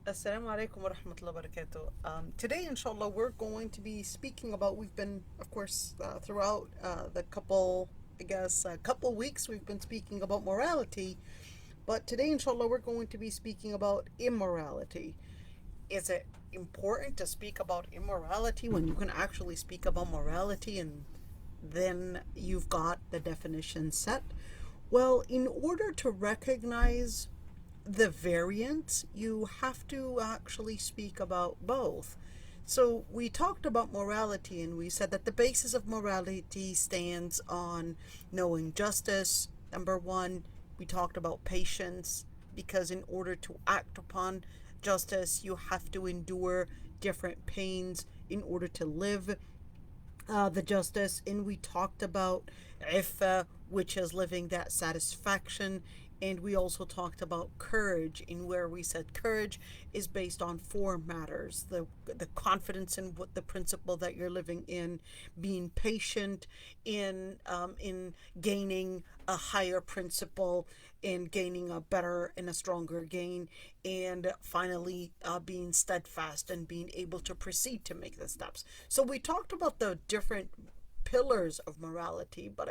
Assalamu alaikum wa rahmatullahi wa barakatuh. Today, inshallah, we're going to be speaking about. We've been, of course, throughout couple weeks, we've been speaking about morality. But today, inshallah, we're going to be speaking about immorality. Is it important to speak about immorality when you can actually speak about morality and then you've got the definition set? Well, in order to recognize the variants, you have to actually speak about both. So we talked about morality and we said that the basis of morality stands on knowing justice. Number one, we talked about patience because in order to act upon justice, you have to endure different pains in order to live the justice. And we talked about ifa, which is living that satisfaction. And we also talked about courage, in where we said courage is based on four matters: the confidence in what the principle that you're living in, being patient in gaining a higher principle, in gaining a better and a stronger gain, and finally being steadfast and being able to proceed to make the steps. So we talked about the different pillars of morality, but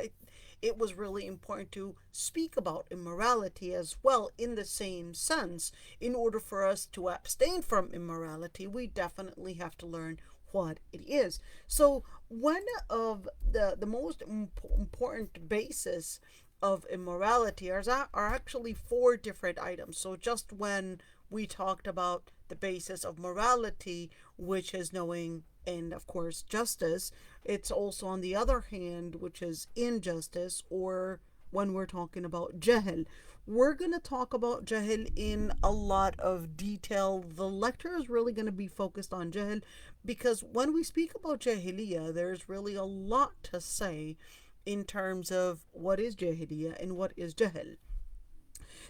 it was really important to speak about immorality as well in the same sense. In order for us to abstain from immorality, we definitely have to learn what it is. So one of the most important basis of immorality are actually four different items. So just when we talked about the basis of morality, which is knowing and of course justice, it's also on the other hand, which is injustice, or when we're talking about jahil. We're going to talk about jahil in a lot of detail. The lecture is really going to be focused on jahil because when we speak about jahiliyyah, there's really a lot to say in terms of what is jahiliyyah and what is jahil.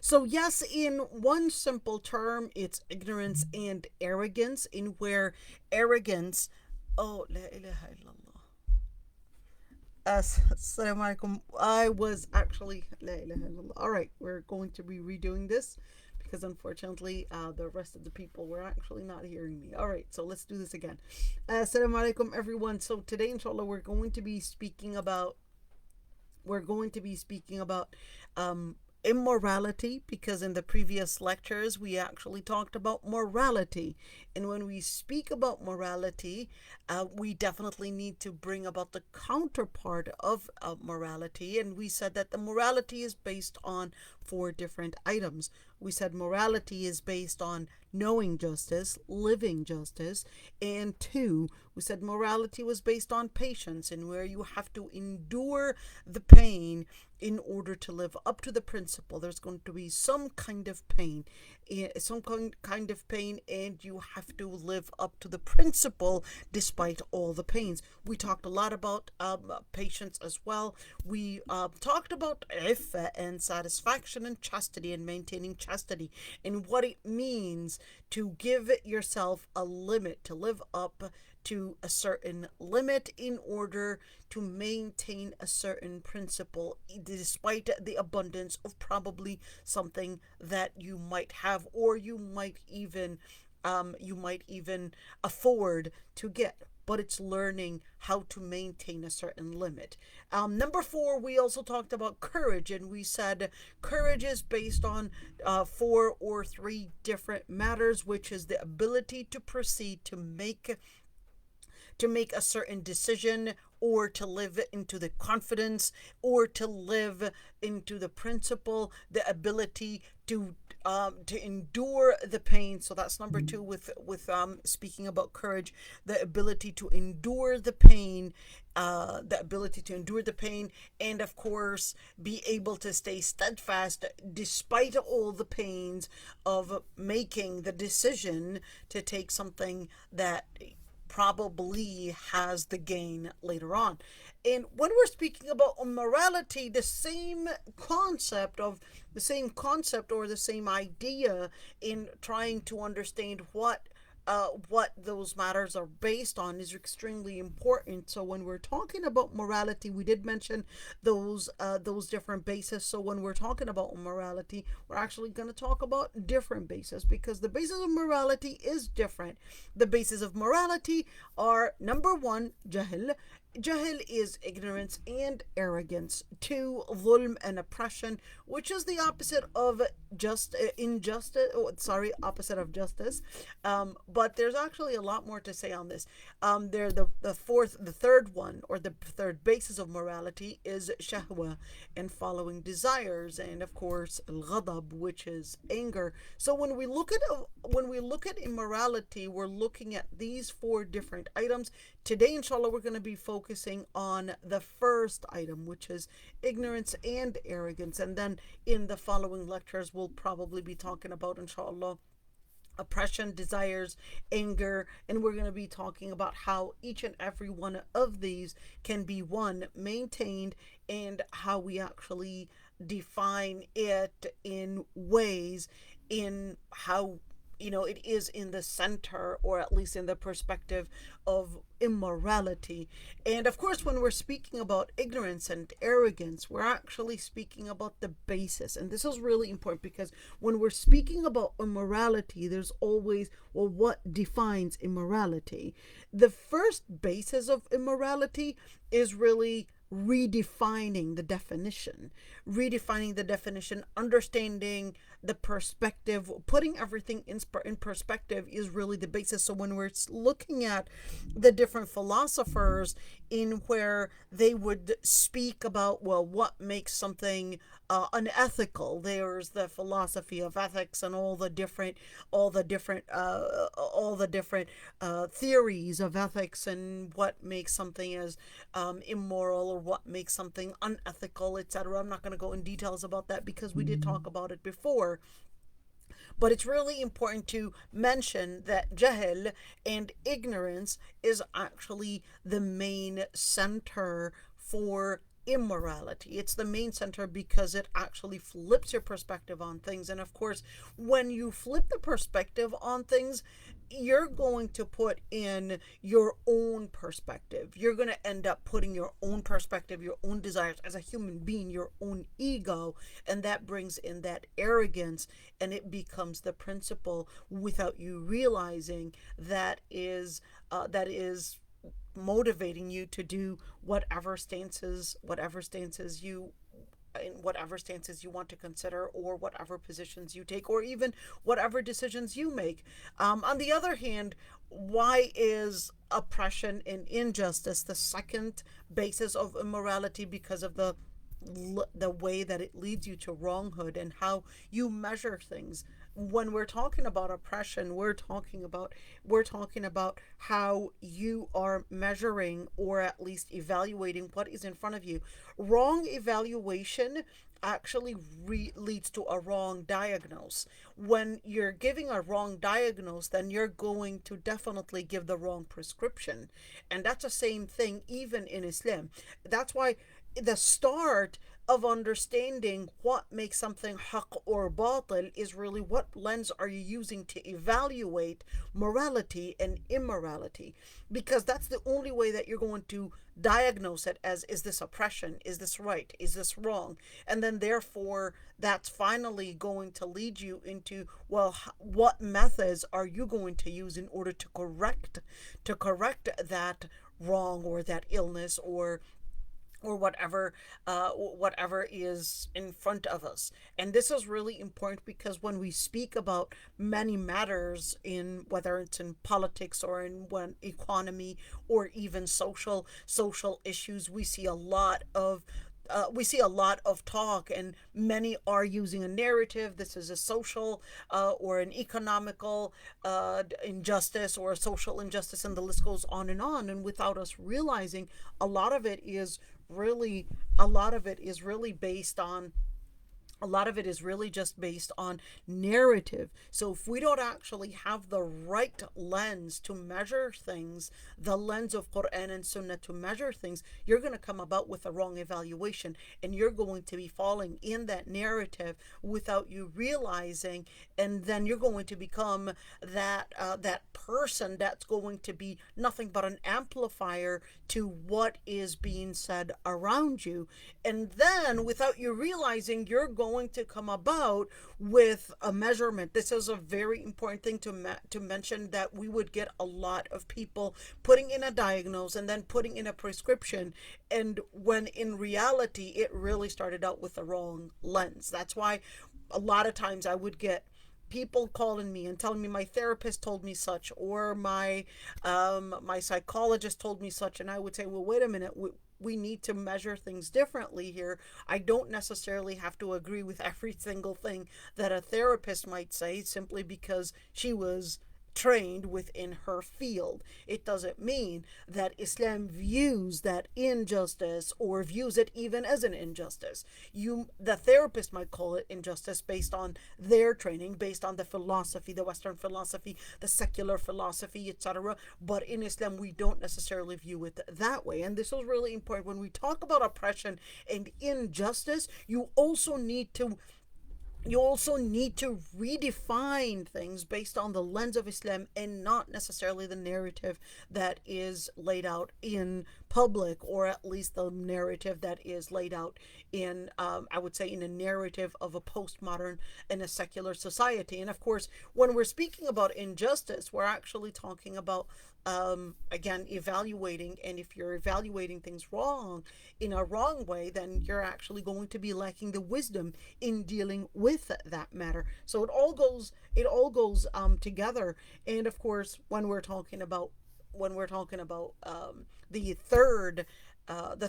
So, yes, in one simple term, it's ignorance and arrogance, in where arrogance. Oh, la ilaha illallah. Assalamu alaikum. I was actually. La ilaha illallah. All right, we're going to be redoing this because unfortunately the rest of the people were actually not hearing me. All right, so let's do this again. Assalamu alaikum, everyone. So, today, inshallah, we're going to be speaking about immorality, because in the previous lectures we actually talked about morality. And when we speak about morality, we definitely need to bring about the counterpart of morality. And we said that the morality is based on four different items. We said morality is based on knowing justice, living justice, and two, we said morality was based on patience, and where you have to endure the pain in order to live up to the principle. There's going to be some kind of pain, and you have to live up to the principle despite all the pains. We talked a lot about patience as well. We talked about iffa and satisfaction and chastity and maintaining chastity, and what it means to give yourself a limit, to live up to a certain limit in order to maintain a certain principle, despite the abundance of probably something that you might have, or you might even afford to get. But it's learning how to maintain a certain limit. Number four, we also talked about courage, and we said courage is based on four or three different matters, which is the ability to proceed to make a certain decision, or to live into the confidence, or to live into the principle, the ability to endure the pain. So that's number two with speaking about courage, the ability to endure the pain, and of course be able to stay steadfast despite all the pains of making the decision to take something that probably has the gain later on. And when we're speaking about morality, the same concept or the same idea in trying to understand what what those matters are based on is extremely important. So when we're talking about morality, we did mention those different bases. So when we're talking about morality, we're actually going to talk about different bases because the basis of morality is different. The basis of morality are number one, jahl. Jahil is ignorance and arrogance. Two, dhulm and oppression, which is the opposite of injustice. Oh, sorry, opposite of justice. But there's actually a lot more to say on this. There, the third one, or the third basis of morality is shahwa and following desires, and of course al-ghadab, which is anger. So when we look at immorality, we're looking at these four different items. Today, inshallah, we're going to be focusing on the first item, which is ignorance and arrogance. And then in the following lectures, we'll probably be talking about, inshallah, oppression, desires, anger, and we're going to be talking about how each and every one of these can be one maintained and how we actually define it in ways in how it is in the center, or at least in the perspective of immorality. And of course, when we're speaking about ignorance and arrogance, we're actually speaking about the basis. And this is really important because when we're speaking about immorality, there's always, well, what defines immorality? The first basis of immorality is really redefining the definition, understanding the perspective, putting everything in perspective is really the basis. So when we're looking at the different philosophers in where they would speak about, well, what makes something unethical, there's the philosophy of ethics and all the different theories of ethics and what makes something as immoral or what makes something unethical, etc. I'm not going to go in details about that because we did talk about it before. But it's really important to mention that jahil and ignorance is actually the main center for immorality. It's the main center because it actually flips your perspective on things. And of course, when you flip the perspective on things, you're going to put in your own perspective. You're going to end up putting your own perspective, your own desires as a human being, your own ego, and that brings in that arrogance, and it becomes the principle without you realizing that is motivating you to do whatever stances you want to consider, or whatever positions you take, or even whatever decisions you make. On the other hand, why is oppression and injustice the second basis of immorality? Because of the way that it leads you to wronghood and how you measure things. When we're talking about oppression, we're talking about how you are measuring, or at least evaluating, what is in front of you. Wrong evaluation actually leads to a wrong diagnose. When you're giving a wrong diagnose, then you're going to definitely give the wrong prescription. And that's the same thing even in Islam. That's why the start of understanding what makes something haq or batil is really what lens are you using to evaluate morality and immorality, because that's the only way that you're going to diagnose it as, is this oppression, is this right, is this wrong, and then therefore that's finally going to lead you into, well, what methods are you going to use in order to correct that wrong, or that illness, or whatever is in front of us. And this is really important because when we speak about many matters, in whether it's in politics or in one economy or even social issues, we see a lot of talk, and many are using a narrative. This is a social or an economical injustice, or a social injustice, and the list goes on. And without us realizing, a lot of it is really based on A lot of it is really just based on narrative. So if we don't actually have the right lens to measure things, the lens of Quran and Sunnah to measure things, you're going to come about with a wrong evaluation, and you're going to be falling in that narrative without you realizing, and then you're going to become that person that's going to be nothing but an amplifier to what is being said around you. And then without you realizing, you're going to come about with a measurement. This is a very important thing to mention, that we would get a lot of people putting in a diagnosis and then putting in a prescription, and when in reality it really started out with the wrong lens. That's why a lot of times I would get people calling me and telling me my therapist told me such, or my psychologist told me such, and I would say, well, wait a minute, we need to measure things differently here. I don't necessarily have to agree with every single thing that a therapist might say simply because she was trained within her field. It doesn't mean that Islam views that injustice or views it even as an injustice. The therapist might call it injustice based on their training, based on the philosophy, the Western philosophy, the secular philosophy, etc. But in Islam, we don't necessarily view it that way. And this is really important. When we talk about oppression and injustice, you also need to redefine things based on the lens of Islam, and not necessarily the narrative that is laid out in public, or at least the narrative that is laid out in, I would say, in a narrative of a postmodern and a secular society. And of course, when we're speaking about injustice, we're actually talking about, again, evaluating. And if you're evaluating things wrong, in a wrong way, then you're actually going to be lacking the wisdom in dealing with that matter. So it all goes together. And of course, when we're talking about the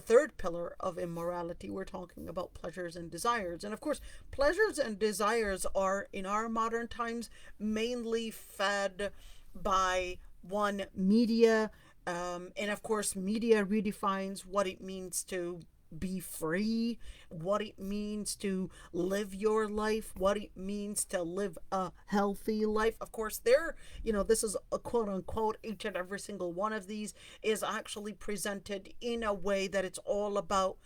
third pillar of immorality, we're talking about pleasures and desires. And of course, pleasures and desires are, in our modern times, mainly fed by one, media. And of course, media redefines what it means to be free, what it means to live your life, what it means to live a healthy life. Of course, this is a quote unquote, each and every single one of these is actually presented in a way that it's all about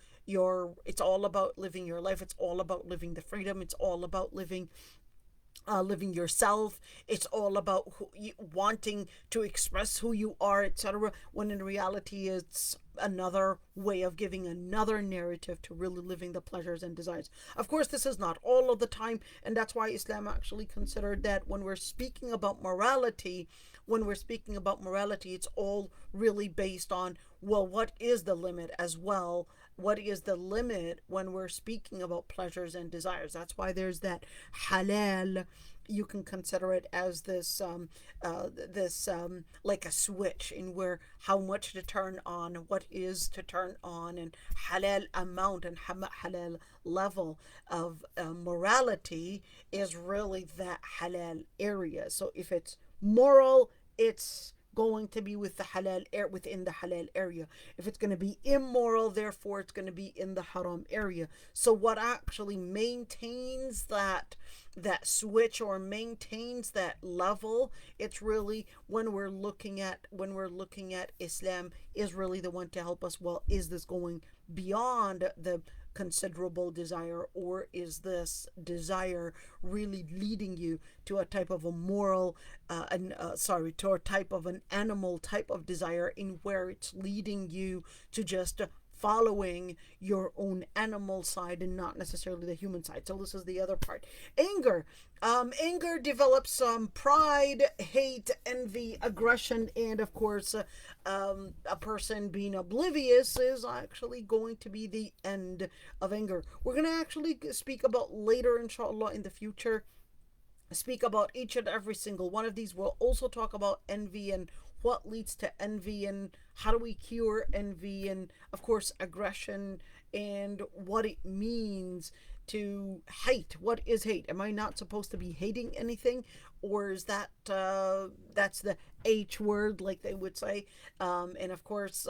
living your life. It's all about living the freedom. It's all about living yourself. It's all about wanting to express who you are, etc. When in reality, it's another way of giving another narrative to really living the pleasures and desires. Of course, this is not all of the time, and that's why Islam actually considered that when we're speaking about morality, it's all really based on, well, what is the limit as well? What is the limit when we're speaking about pleasures and desires? That's why there's that halal. You can consider it as this like a switch, in where how much to turn on, what is to turn on, and halal amount and halal level of morality is really that halal area. So if it's moral, it's going to be within the halal area. If it's going to be immoral, therefore it's going to be in the haram area. So what actually maintains that switch, or maintains that level, it's really when we're looking at Islam, is really the one to help us. Well, is this going beyond the considerable desire, or is this desire really leading you to a type of a moral to a type of an animal type of desire, in where it's leading you to just following your own animal side and not necessarily the human side. So this is the other part. Anger develops pride, hate, envy, aggression, and of course, a person being oblivious is actually going to be the end of anger. We're going to actually speak about later, inshallah, in the future, speak about each and every single one of these. We'll also talk about envy and what leads to envy, and how do we cure envy, and of course aggression, and what it means to hate. What is hate? Am I not supposed to be hating anything, or is that's the H word, like they would say? And of course,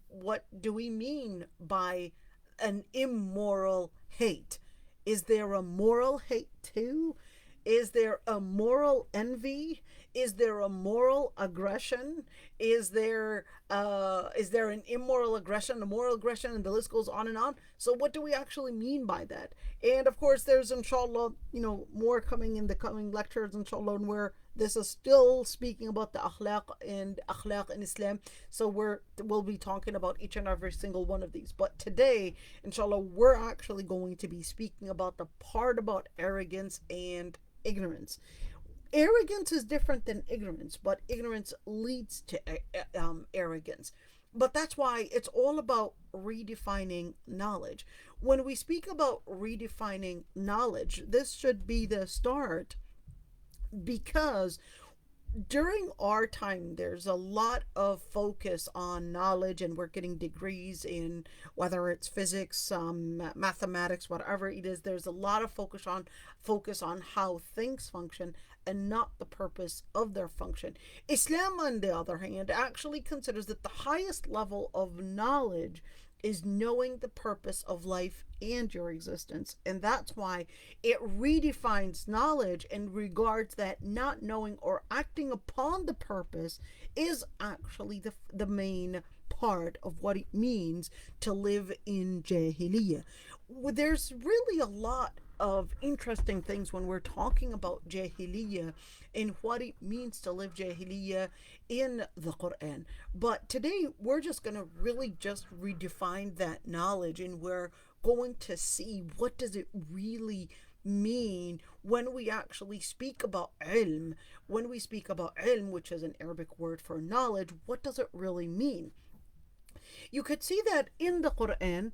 what do we mean by an immoral hate? Is there a moral hate too? Is there a moral envy? Is there a moral aggression? Is there an immoral aggression, a moral aggression, and the list goes on and on? So what do we actually mean by that? And of course, there's inshallah, more coming in the coming lectures, inshallah, where this is still speaking about the akhlaq in Islam. So we'll be talking about each and every single one of these. But today, inshallah, we're actually going to be speaking about the part about arrogance and ignorance. Arrogance is different than ignorance, but ignorance leads to arrogance. But that's why it's all about redefining knowledge. When we speak about redefining knowledge, this should be the start, because during our time there's a lot of focus on knowledge, and we're getting degrees in whether it's physics, mathematics, whatever it is. There's a lot of focus on how things function and not the purpose of their function. Islam, on the other hand, actually considers that the highest level of knowledge is knowing the purpose of life and your existence. And that's why it redefines knowledge and regards that not knowing or acting upon the purpose is actually the main part of what it means to live in Jahiliyyah. There's really a lot of interesting things when we're talking about Jahiliyyah and what it means to live Jahiliyyah in the Quran. But today we're just going to really just redefine that knowledge, and we're going to see what does it really mean when we actually speak about ilm. When we speak about ilm, which is an Arabic word for knowledge, what does it really mean? You could see that in the Quran,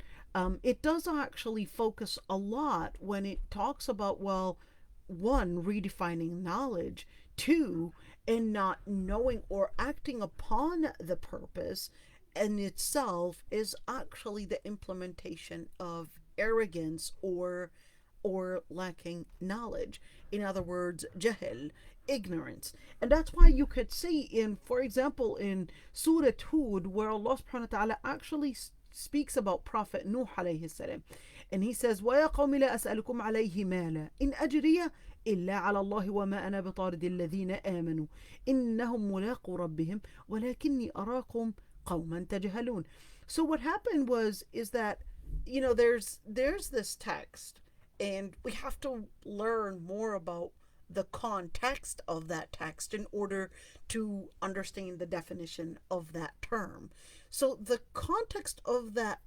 it does actually focus a lot when it talks about, well, one, redefining knowledge, two, and not knowing or acting upon the purpose in itself is actually the implementation of arrogance or lacking knowledge. In other words, jahil, ignorance. And that's why you could see in, for example, in Surah Hud, where Allah subhanahu wa ta'ala actually speaks about Prophet Nuh alayhi salam. And he says, وَيَا قَوْمِ لَا أَسْأَلُكُمْ عَلَيْهِ مَالًا إِنْ أَجْرِيَ إِلَّا عَلَى اللَّهِ وَمَا أَنَا بِطَارِدِ الَّذِينَ آمَنُوا إِنَّهُمْ مُلَاقُو رَبِّهِمْ وَلَكِنِّي أَرَاكُمْ قَوْمًا تَجْهَلُونَ. So what happened is that, there's this text, and we have to learn more about the context of that text in order to understand the definition of that term. So the context of that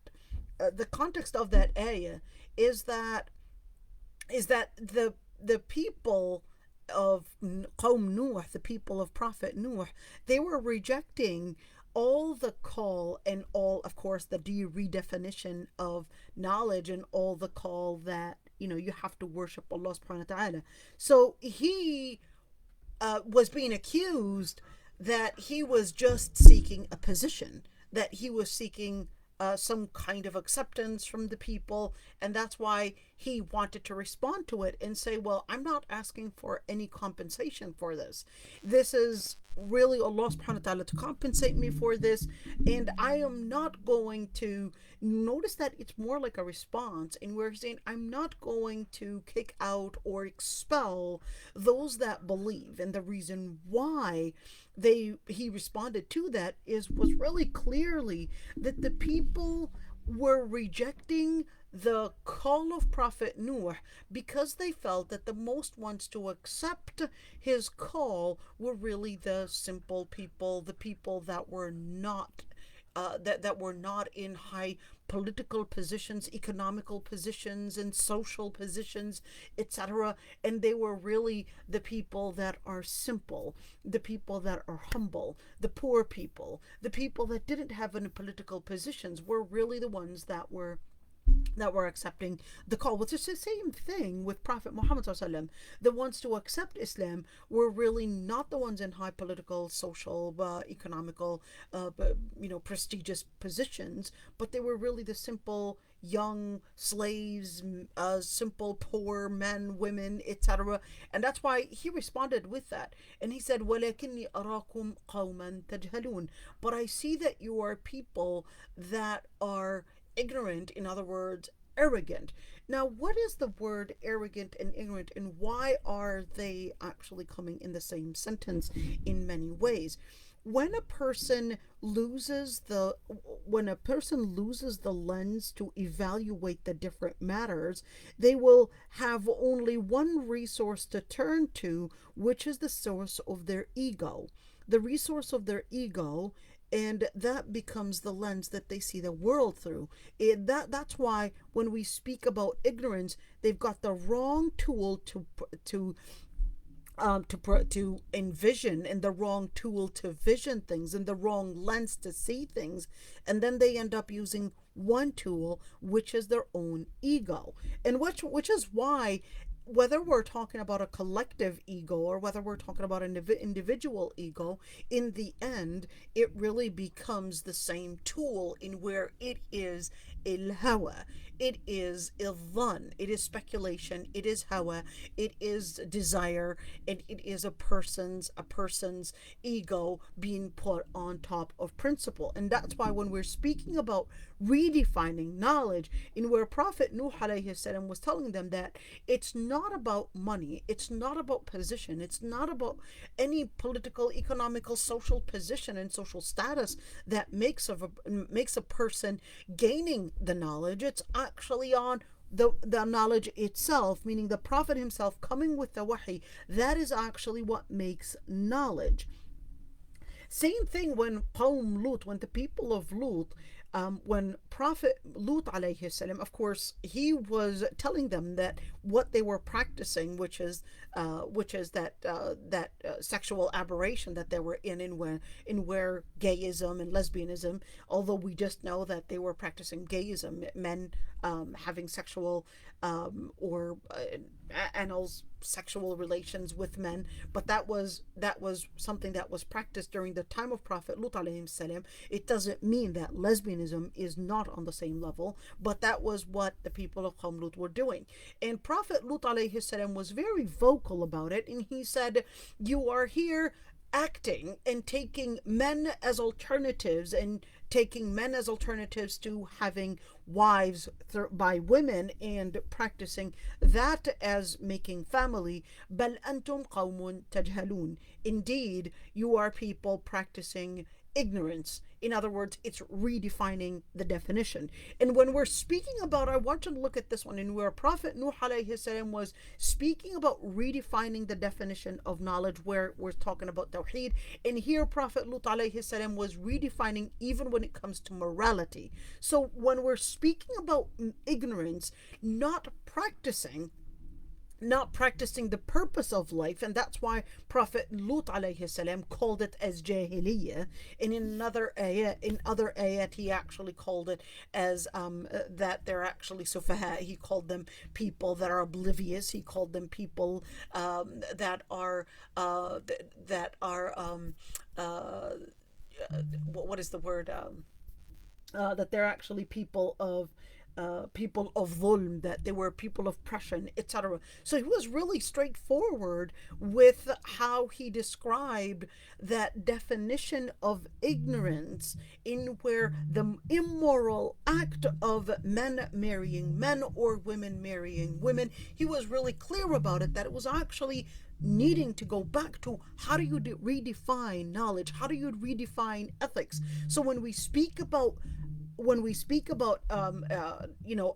ayah is that the people of Qawm Nuh, the people of Prophet Nuh, they were rejecting all the call and all, of course, the redefinition of knowledge, and all the call that you have to worship Allah subhanahu wa ta'ala. So he was being accused that he was just seeking a position, that he was seeking some kind of acceptance from the people, and that's why he wanted to respond to it and say, well, I'm not asking for any compensation for this. This is really Allah subhanahu wa ta'ala to compensate me for this, and I am not going to, notice that it's more like a response, and we're saying I'm not going to kick out or expel those that believe. And the reason why he responded to that was really clearly that the people were rejecting the call of Prophet Nuh because they felt that the most ones to accept his call were really the simple people, the people that were not that were not in high political positions, economical positions, and social positions, etc. And they were really the people that are simple, the people that are humble, the poor people, the people that didn't have any political positions were really the ones that were accepting the call. Which is the same thing with Prophet Muhammad ﷺ. The ones to accept Islam were really not the ones in high political, social, economical, prestigious positions, but they were really the simple young slaves, simple poor men, women, etc. And that's why he responded with that. And he said, وَلَكِنِّي أَرَاكُمْ قَوْمًا تَجْهَلُونَ. But I see that you are people that are ignorant, in other words, arrogant. Now, what is the word arrogant and ignorant, and why are they actually coming in the same sentence in many ways? When a person loses the when a person loses the lens to evaluate the different matters, they will have only one resource to turn to, which is the source of their ego. The resource of their ego, and that becomes the lens that they see the world through. That's why when we speak about ignorance, they've got the wrong tool to to envision, and the wrong tool to vision things, and the wrong lens to see things, and then they end up using one tool, which is their own ego. And which is why, whether we're talking about a collective ego or whether we're talking about an individual ego, in the end, it really becomes the same tool, in where it is il hawa, it is ilvan, it is speculation, it is hawa, it is desire, and it is a person's ego being put on top of principle. And that's why when we're speaking about redefining knowledge, in where Prophet Nuh alayhi salam was telling them that it's not about money, it's not about position, it's not about any political, economical, social position and social status that makes a person gaining the knowledge. It's actually on the knowledge itself, meaning the Prophet himself coming with the wahi. That is actually what makes knowledge. Same thing when Qawm Lut, when the people of Lut, when Prophet Lut alayhi salam, of course, he was telling them that what they were practicing, which is that sexual aberration that they were in where gayism and lesbianism. Although we just know that they were practicing gayism, men having sexual or anal sexual relations with men, but that was something that was practiced during the time of Prophet Lut alayhi salam. It doesn't mean that lesbianism is not on the same level, but that was what the people of Qawm Lut were doing. And Prophet Lut alayhi salam was very vocal about it, and he said, "You are here acting and taking men as alternatives, and taking men as alternatives to having wives by women, and practicing that as making family. Bal antum qawmun tajhalun. Indeed, you are people practicing ignorance." In other words, it's redefining the definition. And when we're speaking about, I want you to look at this one, in where Prophet Nuh alayhi salam was speaking about redefining the definition of knowledge, where we're talking about Tawheed. And here Prophet Lut alayhi salam was redefining even when it comes to morality. So when we're speaking about ignorance, not practicing the purpose of life, and that's why Prophet Lut alayhi salam called it as jahiliyyah. And in other ayat, he actually called it as that they're actually sufaha. He called them people that are oblivious. He called them people uh, what is the word, that they're actually people of dhulm, that they were people of oppression, etc. So he was really straightforward with how he described that definition of ignorance, in where the immoral act of men marrying men or women marrying women, he was really clear about it, that it was actually needing to go back to, how do you redefine knowledge, how do you redefine ethics. So when we speak about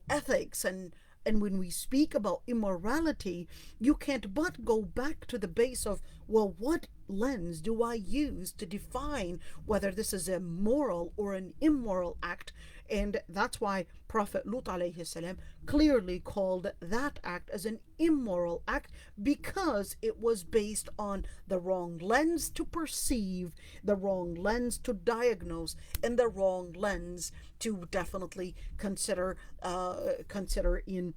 ethics, and when we speak about immorality, you can't but go back to the base of, well, what lens do I use to define whether this is a moral or an immoral act? And that's why Prophet Lut alayhi salam clearly called that act as an immoral act, because it was based on the wrong lens to perceive, the wrong lens to diagnose, and the wrong lens to definitely consider in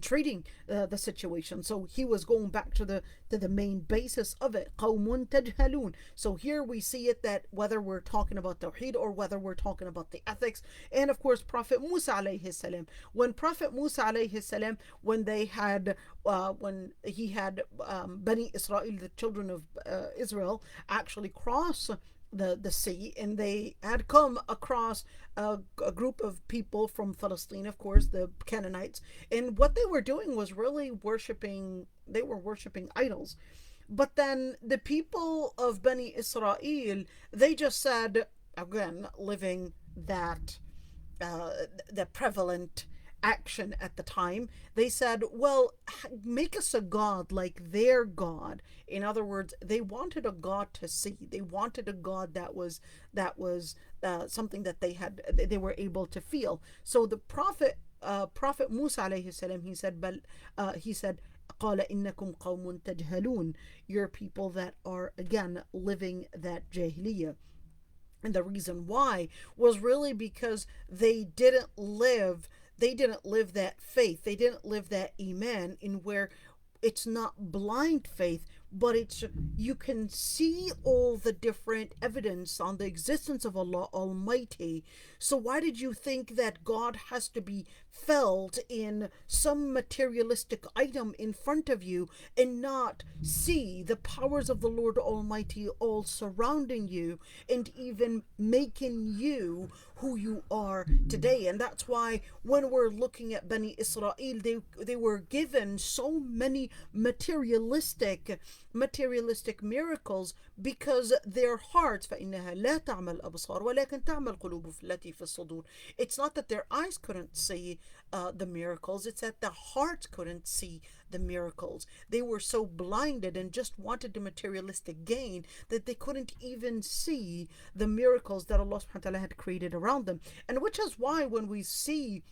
treating the situation. So he was going back to the main basis of it. قوم تجهلون. So here we see it, that whether we're talking about Tawheed or whether we're talking about the ethics. And of course Prophet Musa alayhi salam, when Prophet Musa alayhi salam, when he had Bani Israel, the children of Israel, actually cross the sea, and they had come across a group of people from Palestine, of course, the Canaanites, and what they were doing was really worshiping. They were worshiping idols. But then the people of Bani Israel, they just said, again, living that uh, the prevalent action at the time, they said, well, make us a god like their god. In other words, they wanted a god to see. They wanted a god that was something that they were able to feel. So the prophet Musa alayhi salam, he said, قال إنكم قوم تجهلون, you're people that are again living that jahiliyyah. And the reason why was really because they didn't live that faith. They didn't live that iman, in where it's not blind faith, but it's, you can see all the different evidence on the existence of Allah Almighty. So why did you think that God has to be felt in some materialistic item in front of you and not see the powers of the Lord Almighty all surrounding you and even making you who you are today? And that's why when we're looking at Bani Israel, they were given so many materialistic miracles, because their hearts, فإنها لا تعمى الأبصار ولكن تعمى القلوب التي في الصدور. It's not that their eyes couldn't see the miracles, it's that the hearts couldn't see the miracles. They were so blinded and just wanted the materialistic gain that they couldn't even see the miracles that Allah subhanahu wa ta'ala had created around them. And which is why when we see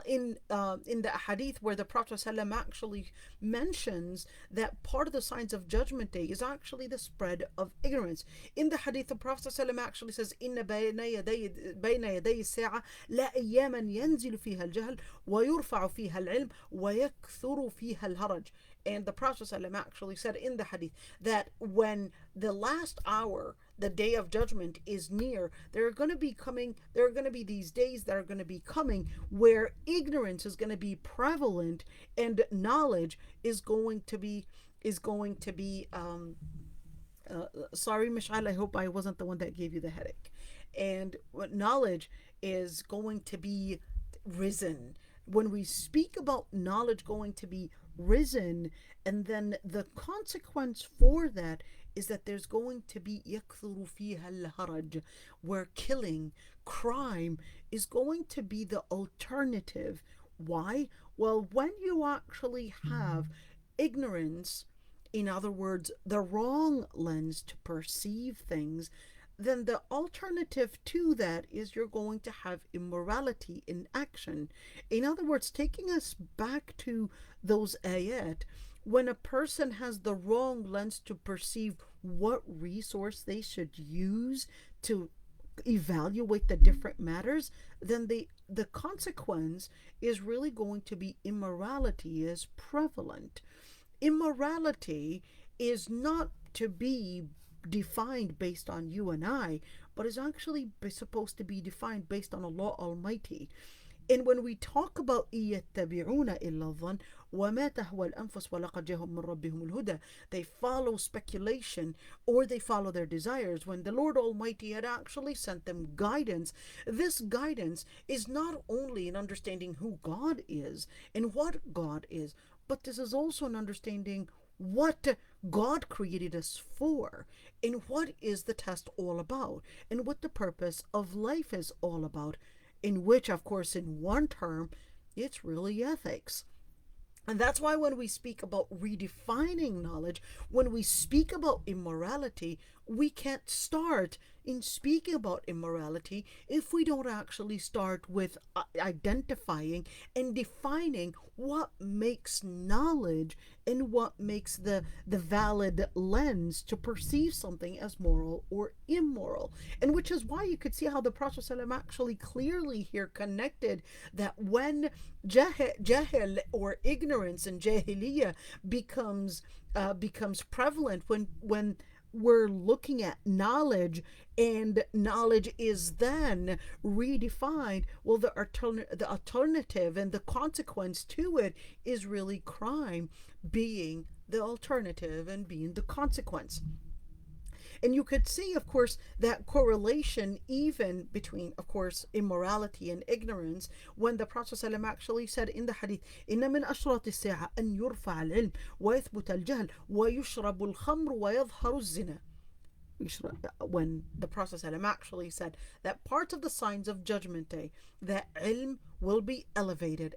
in the hadith where the Prophet ﷺ actually mentions that part of the signs of Judgment Day is actually the spread of ignorance. In the hadith, the Prophet ﷺ actually says, إن بين يدي الساعة لا أياما ينزل فيها الجهل ويرفع فيها العلم ويكثر فيها الهرج. And the Prophet ﷺ actually said in the hadith that when the last hour, the day of judgment, is near, there are going to be these days that are going to be coming where ignorance is going to be prevalent and knowledge is going to be sorry, Mishal, I hope I wasn't the one that gave you the headache. And what knowledge is going to be risen. When we speak about knowledge going to be risen, and then the consequence for that is that there's going to be يكثر فيها الهرج, where killing, crime is going to be the alternative. Why? Well, when you actually have ignorance, in other words, the wrong lens to perceive things, then the alternative to that is you're going to have immorality in action. In other words, taking us back to those ayat, when a person has the wrong lens to perceive what resource they should use to evaluate the different matters, then the consequence is really going to be immorality is prevalent. Immorality is not to be defined based on you and I, but is actually supposed to be defined based on Allah Almighty. And when we talk about يتبعون إلا الظن وما تهوى الأنفس ولقد جاءهم من ربهم الهدى, they follow speculation or they follow their desires when the Lord Almighty had actually sent them guidance. This guidance is not only in understanding who God is and what God is, but this is also an understanding what God created us for, and what is the test all about, and what the purpose of life is all about, in which, of course, in one term, it's really ethics. And that's why when we speak about redefining knowledge, when we speak about immorality, we can't start in speaking about immorality if we don't actually start with identifying and defining what makes knowledge and what makes the valid lens to perceive something as moral or immoral. And which is why you could see how the Prophet ﷺ actually clearly here connected that when jahil or ignorance and jahiliyyah becomes prevalent, when we're looking at knowledge and knowledge is then redefined, well, the alternative and the consequence to it is really crime being the alternative and being the consequence. And you could see, of course, that correlation even between, of course, immorality and ignorance, when the Prophet ﷺ actually said in the hadith, إن من أشراط الساعة أن يرفع العلم ويثبت الجهل ويشرب الخمر ويظهر الزنا. When the Prophet actually said that part of the signs of Judgment Day, that ilm will be elevated,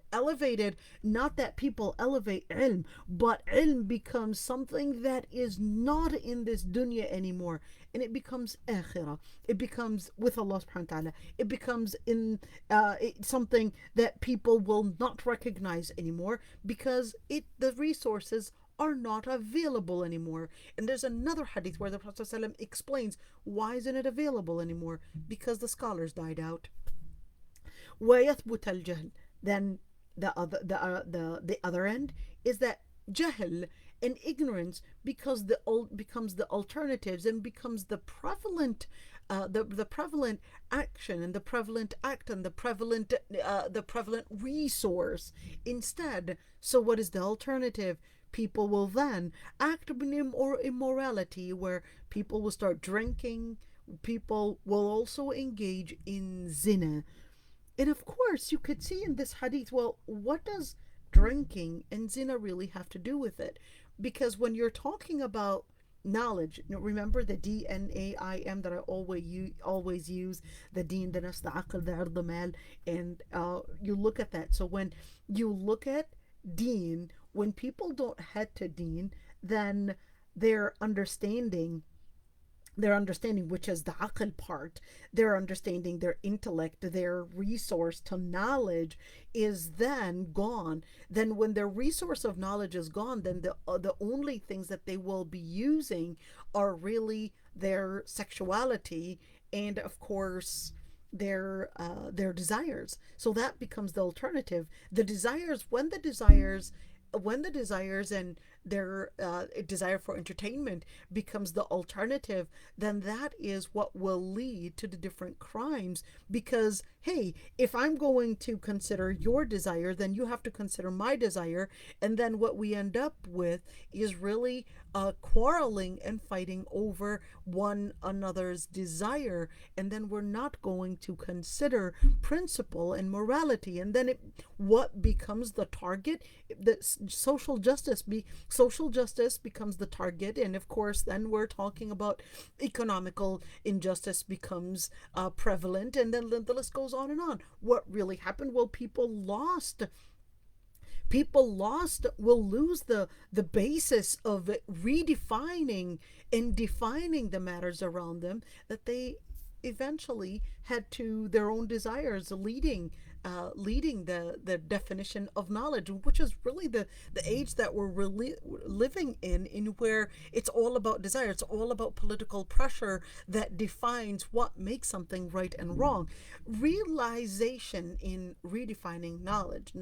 not that people elevate ilm, but ilm becomes something that is not in this dunya anymore, and it becomes akhirah, it becomes with Allah subhanahu wa ta'ala, it becomes in something that people will not recognize anymore, because the resources are not available anymore. And there's another hadith where the Prophet ﷺ explains why isn't it available anymore? Because the scholars died out. وَيَثْبُتَ الْجَهْلِ. Then the other end is that jahl and ignorance becomes the alternatives, and becomes the prevalent the prevalent action, and the prevalent act, and the prevalent resource instead. So what is the alternative? People will then act in immorality, where people will start drinking, people will also engage in zina. And of course, you could see in this hadith, well, what does drinking and zina really have to do with it? Because when you're talking about knowledge, remember the DNAIM that I always use, the Deen, the Nafs, the Aql, the Ird, the Mal, and you look at that. So when you look at Deen, when people don't head to Deen, then their understanding, which is the aql part, their understanding, their intellect, their resource to knowledge is then gone. Then when their resource of knowledge is gone, then the only things that they will be using are really their sexuality, and of course their desires. So that becomes the alternative. The desires, when the desires and their desire for entertainment becomes the alternative, then that is what will lead to the different crimes. Because, hey, if I'm going to consider your desire, then you have to consider my desire, and then what we end up with is really quarreling and fighting over one another's desire, and then we're not going to consider principle and morality, and then what becomes the target? The social justice becomes the target, and of course then we're talking about economical injustice becomes prevalent, and then the list goes on and on. What really happened? Well, people lost, will lose the basis of redefining and defining the matters around them, that they eventually had to their own desires leading the definition of knowledge, which is really the age that we're really living in where it's all about desire, it's all about political pressure that defines what makes something right and wrong. Realization in redefining knowledge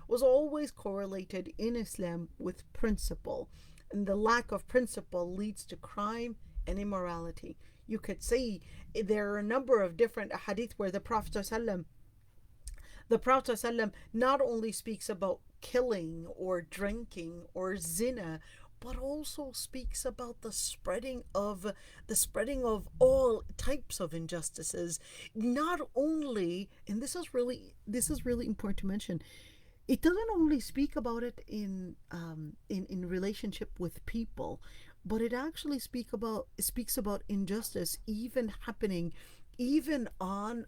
was always correlated in Islam with principle, and the lack of principle leads to crime and immorality. You could see there are a number of different hadith where the Prophet ﷺ not only speaks about killing or drinking or zina, but also speaks about the spreading of all types of injustices. Not only, and this is really important to mention, it doesn't only speak about it in relationship with people, but it actually speaks about injustice even happening even on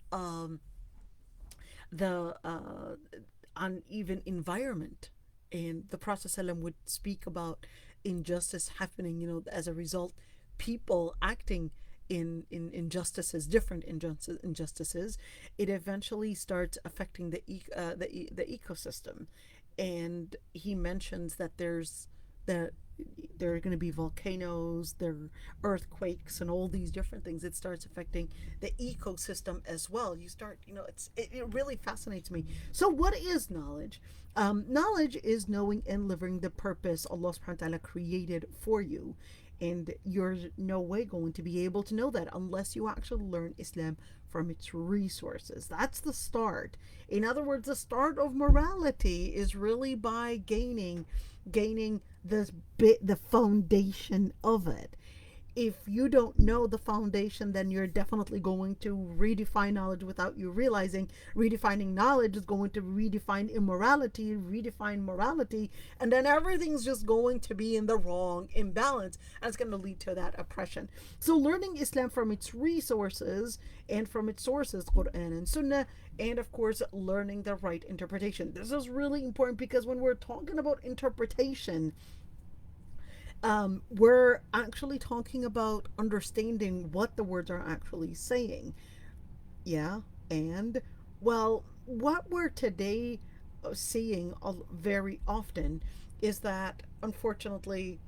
even environment. And the Prophet ﷺ would speak about injustice happening, as a result, people acting in injustices, different injustices. It eventually starts affecting the ecosystem. And he mentions that there are going to be volcanoes, there are earthquakes, and all these different things. It starts affecting the ecosystem as well. You start, it really fascinates me. So what is knowledge? Knowledge is knowing and living the purpose Allah subhanahu wa ta'ala created for you. And you're no way going to be able to know that unless you actually learn Islam from its resources. That's the start. In other words, the start of morality is really by gaining the foundation of it. if you don't know the foundation, then you're definitely going to redefine knowledge without you realizing. Redefining knowledge is going to redefine immorality, redefine morality, and then everything's just going to be in the wrong imbalance, and it's going to lead to that oppression. So learning Islam from its resources and from its sources, Quran and Sunnah, and of course learning the right interpretation. This is really important because when we're talking about interpretation, we're actually talking about understanding what the words are actually saying. Yeah, and well, what we're today seeing very often is that unfortunately,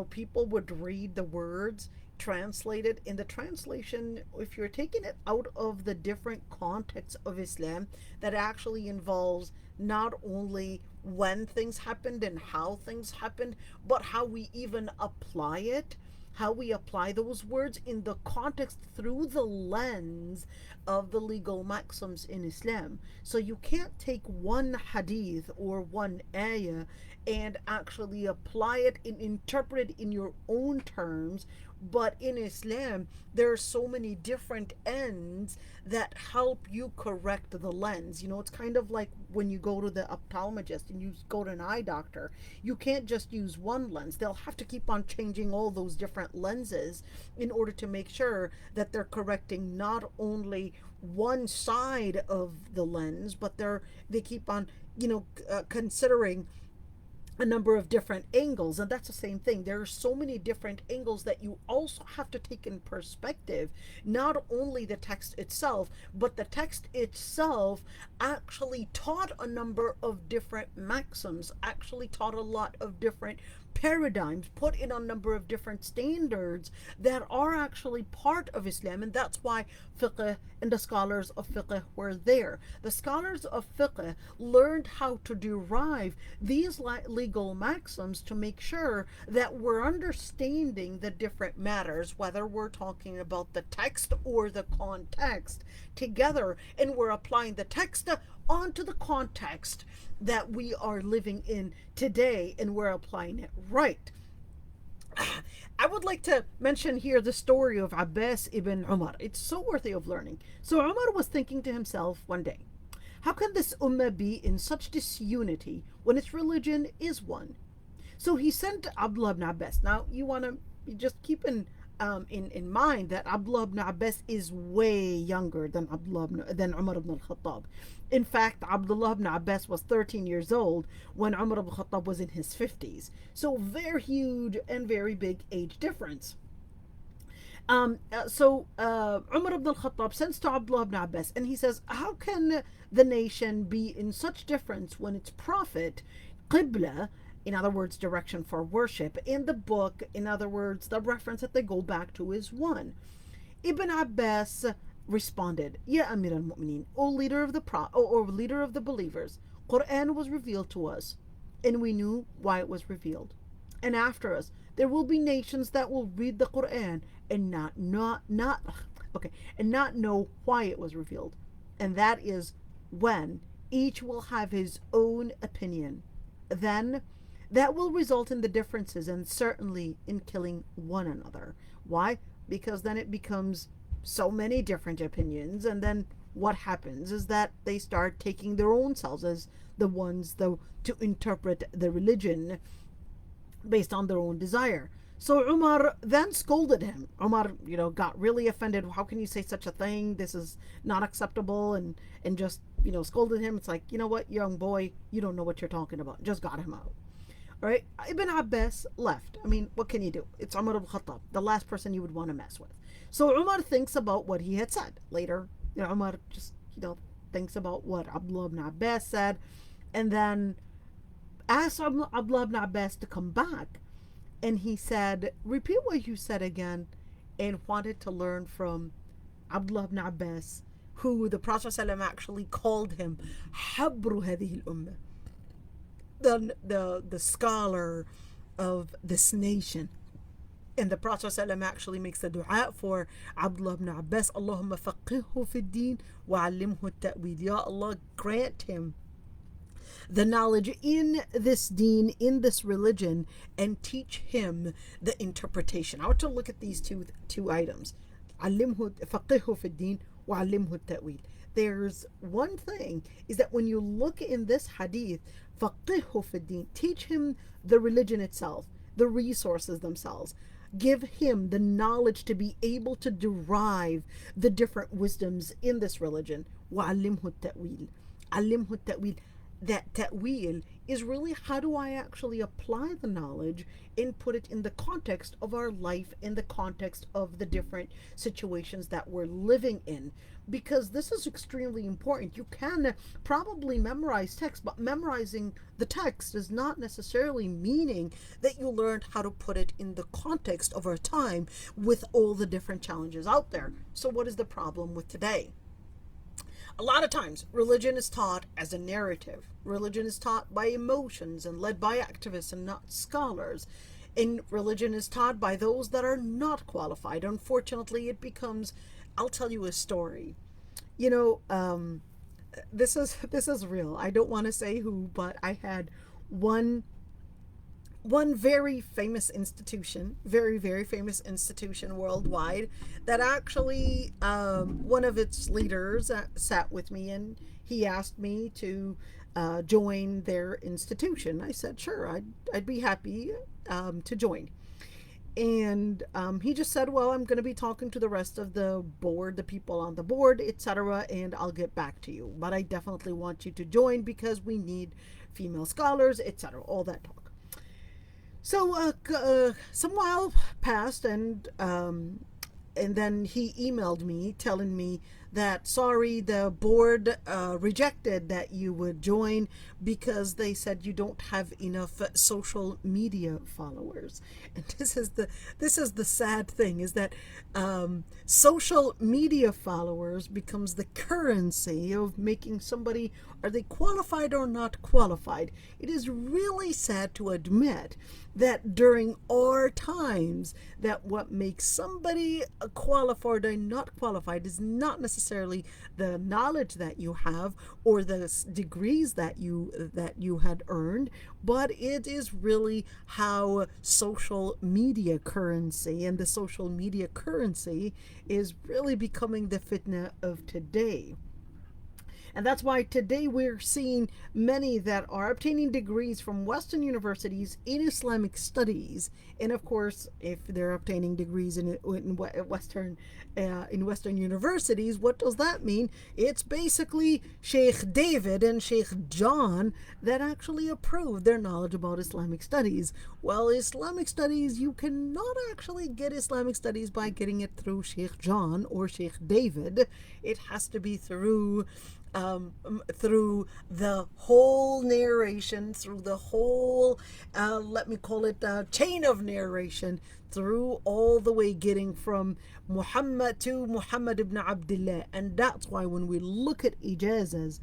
people would read the words translated in the translation. If you're taking it out of the different contexts of Islam, that actually involves not only when things happened and how things happened, but how we even apply it, how we apply those words in the context through the lens of the legal maxims in Islam. So you can't take one hadith or one ayah and actually apply it and interpret it in your own terms. But in Islam, there are so many different ends that help you correct the lens. It's kind of like when you go to the ophthalmologist and you go to an eye doctor. You can't just use one lens. They'll have to keep on changing all those different lenses in order to make sure that they're correcting not only one side of the lens, but they keep on, considering a number of different angles. And that's the same thing. There are so many different angles that you also have to take in perspective, not only the text itself, but the text itself actually taught a number of different maxims, actually taught a lot of different paradigms, put in a number of different standards that are actually part of Islam. And that's why fiqh and the scholars of fiqh were there. The scholars of fiqh learned how to derive these legal maxims to make sure that we're understanding the different matters, whether we're talking about the text or the context together, and we're applying the text onto the context that we are living in today, and we're applying it right. I would like to mention here the story of Abbas ibn Umar. It's so worthy of learning. So Umar was thinking to himself one day, how can this ummah be in such disunity when its religion is one? So he sent Abdullah ibn Abbas. Now you want to just keep in mind that Abdullah ibn Abbas is way younger than Umar ibn al-Khattab. In fact, Abdullah ibn Abbas was 13 years old when Umar ibn al-Khattab was in his 50s. So very huge and very big age difference. Umar ibn al-Khattab sends to Abdullah ibn Abbas and he says, how can the nation be in such difference when its prophet, Qibla, in other words, direction for worship, and the book, in other words, the reference that they go back to, is one? Ibn Abbas responded, Ya Amir al-Mu'mineen, O leader of leader of the believers, Quran was revealed to us, and we knew why it was revealed. And after us, there will be nations that will read the Quran and not know why it was revealed. And that is when each will have his own opinion. Then that will result in the differences and certainly in killing one another. Why? Because then it becomes so many different opinions, and then what happens is that they start taking their own selves as the ones to interpret the religion based on their own desire. So Umar then scolded him. Umar, got really offended. How can you say such a thing? This is not acceptable, and just, scolded him. It's like, you know what, young boy, you don't know what you're talking about. Just got him out. All right, Ibn Abbas left. I mean, what can you do? It's Umar ibn Khattab, the last person you would want to mess with. So Umar thinks about what he had said. Later, Umar just, thinks about what Abdullah ibn Abbas said, and then asked Abdullah ibn Abbas to come back. And he said, repeat what you said again, and wanted to learn from Abdullah ibn Abbas, who the Prophet ﷺ actually called him Habru Hadhihi al-Ummah, the scholar of this nation. And the Prophet ﷺ actually makes the dua for Abdullah ibn Abbas, Allahumma faqihhu fi Deen wa allimhu at-ta'wil. Ya Allah, grant him the knowledge in this deen, in this religion, and teach him the interpretation. I want to look at these two items. علمه فقهه في الدين وعلمه التأويل. There's one thing is that when you look in this hadith, فقهه في الدين, teach him the religion itself, the resources themselves. Give him the knowledge to be able to derive the different wisdoms in this religion. وعلمه التأويل. علمه التأويل. That ta'wil is really, how do I actually apply the knowledge and put it in the context of our life, in the context of the different situations that we're living in, because this is extremely important. You can probably memorize text, but memorizing the text is not necessarily meaning that you learned how to put it in the context of our time with all the different challenges out there. So what is the problem with today? A lot of times, religion is taught as a narrative. Religion is taught by emotions and led by activists and not scholars. And religion is taught by those that are not qualified. Unfortunately, it becomes, I'll tell you a story. You know, this is real. I don't want to say who, but I had one very famous institution, very famous institution worldwide, that actually one of its leaders sat with me, and he asked me to join their institution. I said, sure, I'd be happy to join. And he just said, well, I'm going to be talking to the rest of the board, the people on the board, etc., and I'll get back to you. But I definitely want you to join because we need female scholars, etc., all that talk. So some while passed, and then he emailed me telling me that, sorry, the board rejected that you would join because they said you don't have enough social media followers. And this is the sad thing, is that social media followers becomes the currency of making somebody, are they qualified or not qualified. It is really sad to admit that during our times, that what makes somebody qualified or not qualified is not necessarily the knowledge that you have or the degrees that you had earned, but it is really how social media currency, and the social media currency is really becoming the fitna of today. And that's why today we're seeing many that are obtaining degrees from Western universities in Islamic studies. And of course, if they're obtaining degrees in Western universities, what does that mean? It's basically Sheikh David and Sheikh John that actually approved their knowledge about Islamic studies. Well, Islamic studies, you cannot actually get Islamic studies by getting it through Sheikh John or Sheikh David. It has to be through the whole narration, through the whole, let me call it, chain of narration, through all the way getting from Muhammad to Muhammad ibn Abdullah. And that's why when we look at ijazas,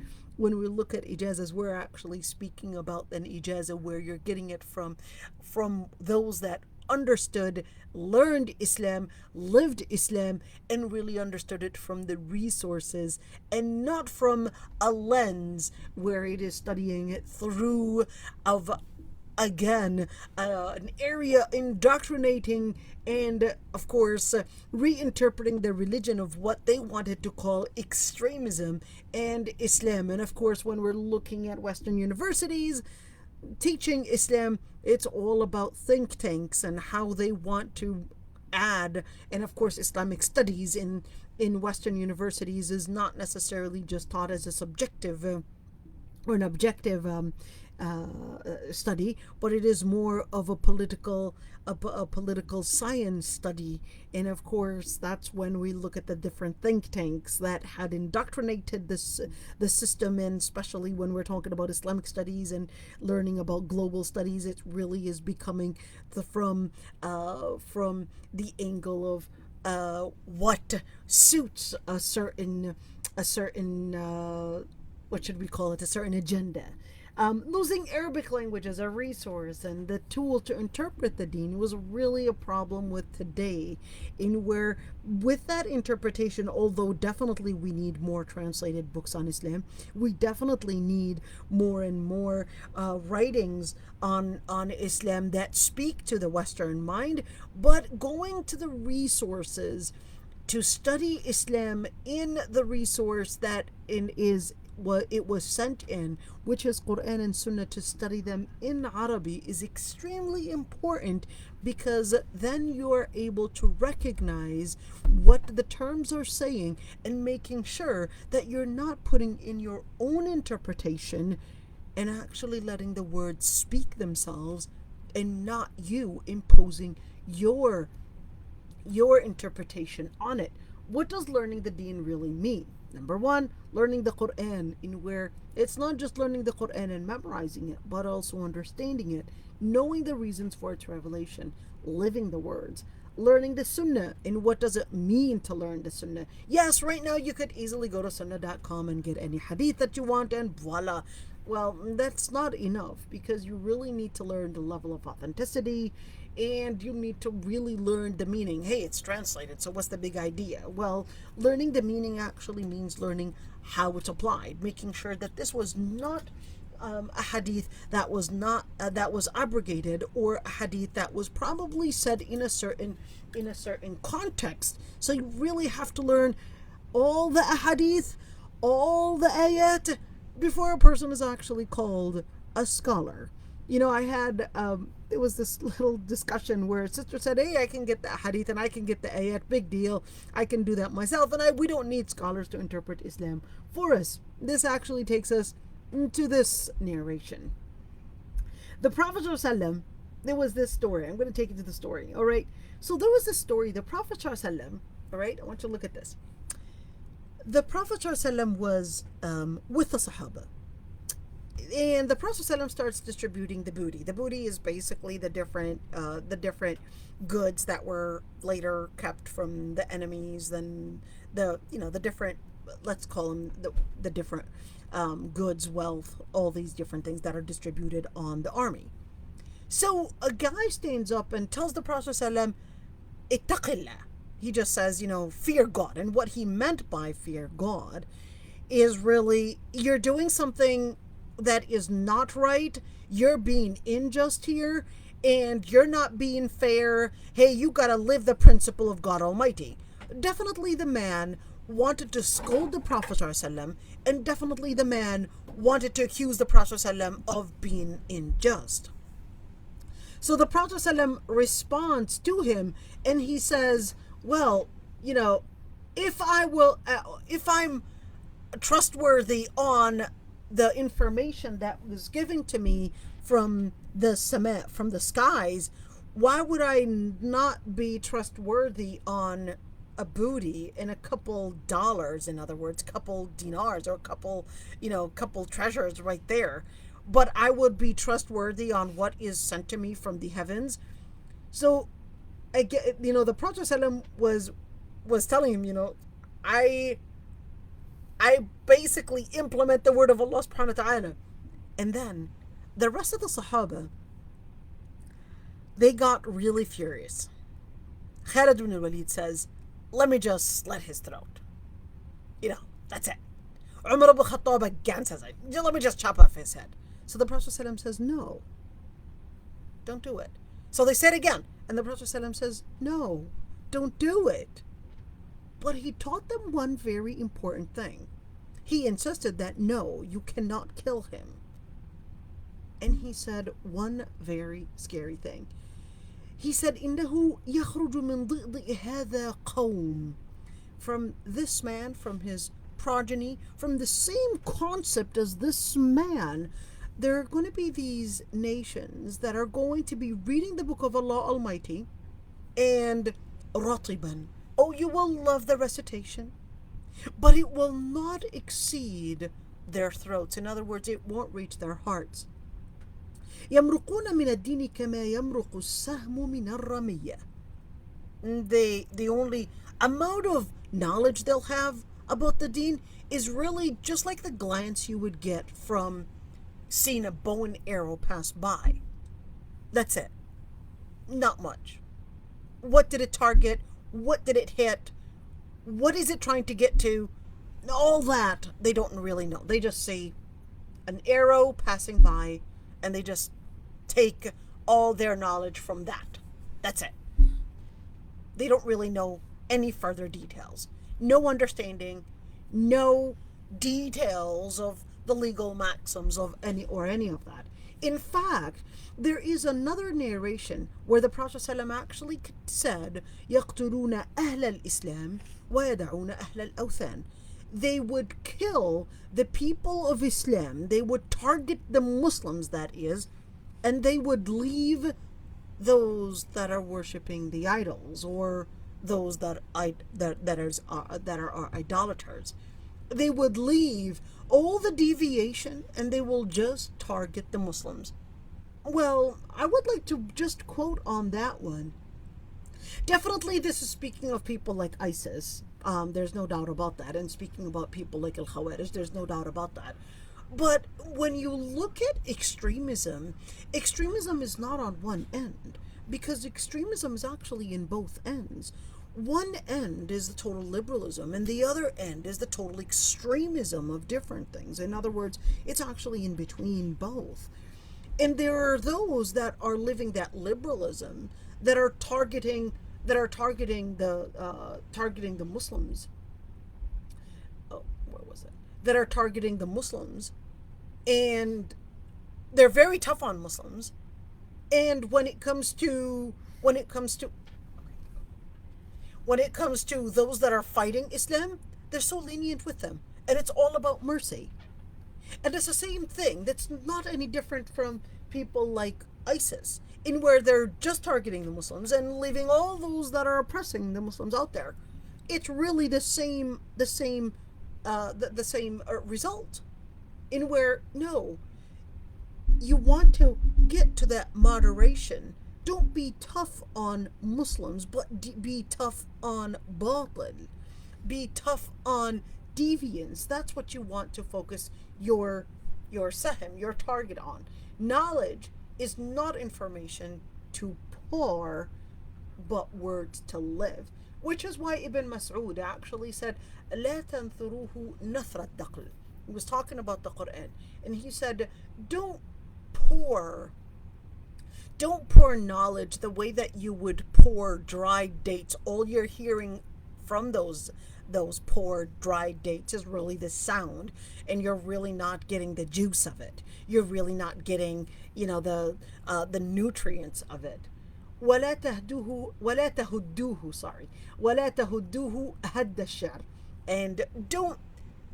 we're actually speaking about an ijazah where you're getting it from those that understood, learned Islam, lived Islam, and really understood it from the resources, and not from a lens where it is studying it through of, again, an area indoctrinating and, of course, reinterpreting the religion of what they wanted to call extremism and Islam. And of course, when we're looking at Western universities teaching Islam, it's all about think tanks and how they want to add. And of course, Islamic studies in Western universities is not necessarily just taught as a subjective or an objective study, but it is more of a political science study. And of course, that's when we look at the different think tanks that had indoctrinated the system. And especially when we're talking about Islamic studies and learning about global studies, it really is becoming from the angle of what suits a certain what should we call it, a certain agenda. Losing Arabic language as a resource and the tool to interpret the Deen was really a problem with today, in where, with that interpretation, although definitely we need more translated books on Islam, we definitely need more and more writings on Islam that speak to the Western mind, but going to the resources to study Islam in the resource that is what it was sent in, which is Quran and Sunnah, to study them in Arabic is extremely important, because then you are able to recognize what the terms are saying and making sure that you're not putting in your own interpretation and actually letting the words speak themselves and not you imposing your interpretation on it. What does learning the Deen really mean? Number one, learning the Quran, in where it's not just learning the Quran and memorizing it, but also understanding it, knowing the reasons for its revelation, living the words, learning the Sunnah, and what does it mean to learn the Sunnah. Yes, right now you could easily go to sunnah.com and get any hadith that you want, and voila. Well, that's not enough, because you really need to learn the level of authenticity, and you need to really learn the meaning. Hey, it's translated, so what's the big idea? Well, learning the meaning actually means learning how it's applied, making sure that this was not a hadith that was not that was abrogated, or a hadith that was probably said in a certain context. So you really have to learn all the hadith, all the ayat, before a person is actually called a scholar. I had it was this little discussion where a sister said, "Hey, I can get the hadith and I can get the ayat. Big deal. I can do that myself, and we don't need scholars to interpret Islam for us." This actually takes us to this narration. The Prophet ﷺ, there was this story. I'm going to take you to the story. All right. So there was this story. The Prophet ﷺ, all right. I want you to look at this. The Prophet ﷺ was with the Sahaba. And the Prophet ﷺ starts distributing the booty. The booty is basically the different goods that were later kept from the enemies, then the different, let's call them the different goods, wealth, all these different things that are distributed on the army. So a guy stands up and tells the Prophet ﷺ, "Ittaqillah." He just says, fear God. And what he meant by fear God is really, you're doing something that is not right, you're being unjust here, and you're not being fair. Hey, you gotta live the principle of God Almighty. Definitely the man wanted to scold the Prophet ﷺ, and definitely the man wanted to accuse the Prophet ﷺ of being unjust. So the Prophet ﷺ responds to him, and he says, well, if I'm trustworthy on the information that was given to me from the skies, why would I not be trustworthy on a booty and a couple dollars, in other words, couple dinars, or couple treasures right there? But I would be trustworthy on what is sent to me from the heavens. So, the Prophet ﷺ was telling him, I basically implement the word of Allah subhanahu wa ta'ala. And then the rest of the Sahaba, they got really furious. Khalid ibn al-Walid says, let me just slit his throat. That's it. Umar ibn Khattab again says, let me just chop off his head. So the Prophet ﷺ says, no, don't do it. So they said again, and the Prophet ﷺ says, no, don't do it. But he taught them one very important thing. He insisted that no, you cannot kill him. And he said one very scary thing. He said, إِنَّهُ يَخْرُجُ مِنْ ضِئْضِ هَذَا قَوْمٍ. From this man, from his progeny, from the same concept as this man, there are going to be these nations that are going to be reading the book of Allah Almighty, and ratiban. Oh, you will love the recitation, but it will not exceed their throats. In other words, it won't reach their hearts. يمرقون من الدين كما يمرق السهم من الرمية. The only amount of knowledge they'll have about the Deen is really just like the glance you would get from seen a bow and arrow pass by. That's it. Not much. What did it target? What did it hit? What is it trying to get to? All that they don't really know. They just see an arrow passing by and they just take all their knowledge from that. That's it. They don't really know any further details. No understanding, no details of the legal maxims of any of that. In fact, there is another narration where the Prophet ﷺ actually said, يَقْتُلُونَ أَهْلَ الْإِسْلَامِ وَيَدَعُونَ أَهْلَ الْأَوْثَانِ. They would kill the people of Islam, they would target the Muslims, that is, and they would leave those that are worshipping the idols, or those that are idolaters. They would leave all the deviation and they will just target the Muslims. Well, I would like to just quote on that one. Definitely this is speaking of people like ISIS. There's no doubt about that. And speaking about people like Al-Khawarij, there's no doubt about that. But when you look at extremism, extremism is not on one end, because extremism is actually in both ends. One end is the total liberalism, and the other end is the total extremism of different things. In other words, it's actually in between both. And there are those that are living that liberalism that are targeting the Muslims. Oh, where was it? That are targeting the Muslims, and they're very tough on Muslims. And when it comes to those that are fighting Islam, they're so lenient with them, and it's all about mercy. And it's the same thing. That's not any different from people like ISIS, in where they're just targeting the Muslims and leaving all those that are oppressing the Muslims out there. It's really the same result. In where, no, you want to get to that moderation. Don't be tough on Muslims, but be tough on batil. Be tough on deviance. That's what you want to focus your sahem, your target on. Knowledge is not information to pour, but words to live. Which is why Ibn Mas'ud actually said, لا تنثروه نثر الدقل. He was talking about the Quran, and he said, don't pour knowledge the way that you would pour dried dates. All you're hearing from those poor dried dates is really the sound, and you're really not getting the juice of it. You're really not getting, the nutrients of it. ولا تهدوه هد الشعر. And don't,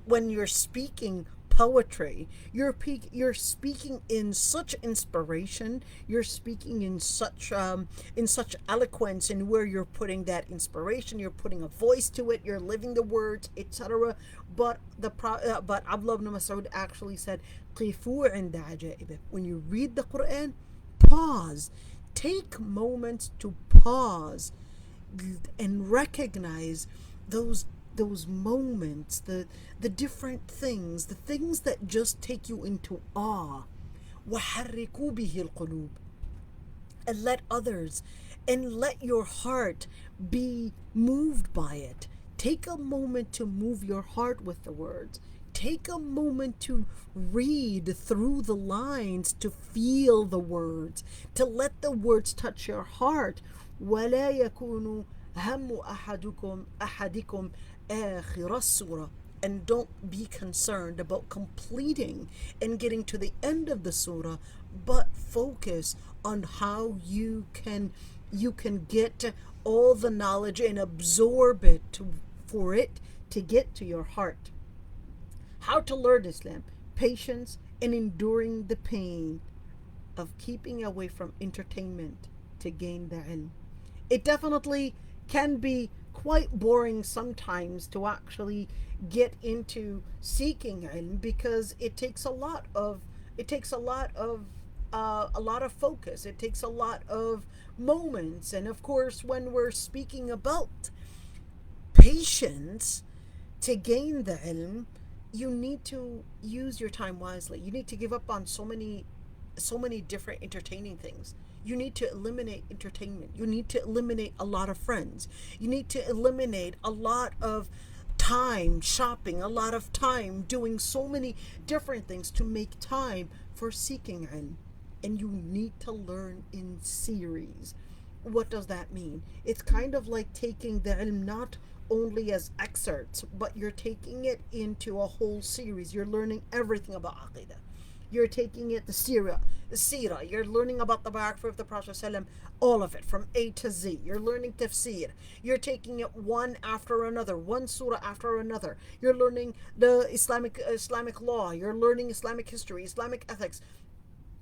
when you're speaking poetry, you're speaking in such inspiration, you're speaking in such eloquence, and where you're putting that inspiration, you're putting a voice to it, you're living the words, etc. But Abdullah ibn Mas'ud actually said, قِفُوا عِنْدَ عَجَائِبِهِ. When you read the Quran, pause. Take moments to pause and recognize those moments, the different things, the things that just take you into awe. وَحَرِّكُوا بِهِ الْقُلُوبِ. And let others, and let your heart be moved by it. Take a moment to move your heart with the words. Take a moment to read through the lines, to feel the words, to let the words touch your heart. وَلَا يَكُونُ هَمُّ أَحَدِكُمْ آخِرَ السُّورَةِ. And don't be concerned about completing and getting to the end of the surah, but focus on how you can get all the knowledge and absorb it for it to get to your heart. How to learn Islam: patience and enduring the pain of keeping away from entertainment to gain the ilm. It definitely can be quite boring sometimes to actually get into seeking ilm, because it takes a lot of focus. It takes a lot of moments. And of course, when we're speaking about patience to gain the ilm, you need to use your time wisely. You need to give up on so many different entertaining things. You need to eliminate entertainment. You need to eliminate a lot of friends. You need to eliminate a lot of time shopping, a lot of time doing so many different things to make time for seeking ilm. And you need to learn in series. What does that mean? It's kind of like taking the ilm not only as excerpts, but you're taking it into a whole series. You're learning everything about aqidah. You're taking it the Sirah. You're learning about the biography of the Prophet ﷺ, all of it from A to Z. You're learning tafsir. You're taking it one after another, one surah after another. You're learning the Islamic law. You're learning Islamic history, Islamic ethics.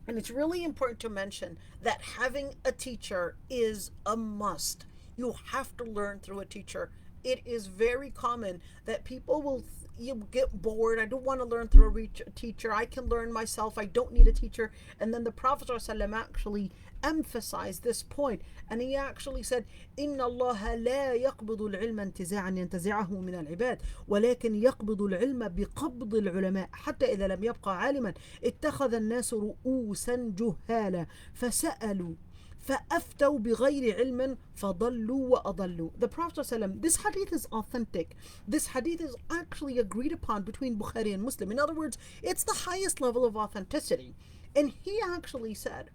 And it's really important to mention that having a teacher is a must. You have to learn through a teacher. It is very common that people will you get bored. I don't want to learn through a teacher. I can learn myself. I don't need a teacher. And then the Prophet ﷺ actually emphasized this point, and he actually said, إن الله لا يقبض العلم انتزاعا ينتزعه من العباد ولكن يقبض العلم بقبض العلماء حتى إذا لم يبقى عالما اتخذ الناس رؤوسا جهالا فسألوا فأفتوا بغير علم فضلوا وأضلوا. The Prophet ﷺ, this hadith is authentic. This hadith is actually agreed upon between Bukhari and Muslim. In other words, it's the highest level of authenticity. And he actually said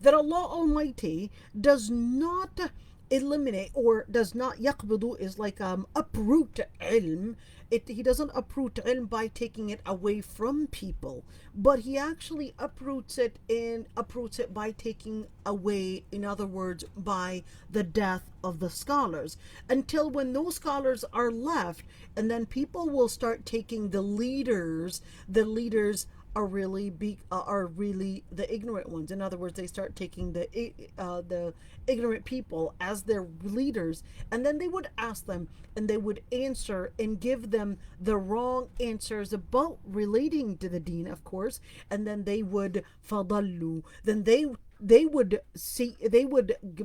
that Allah Almighty does not eliminate, or does not, yaqbidu is like uproot ilm. He doesn't uproot ilm by taking it away from people, but he actually uproots it by taking away, in other words, by the death of the scholars, until when those scholars are left, and then people will start taking the leaders are really the ignorant ones. In other words, they start taking the ignorant people as their leaders, and then they would ask them, and they would answer and give them the wrong answers about relating to the Deen, of course, and then they would fadallu. Then they would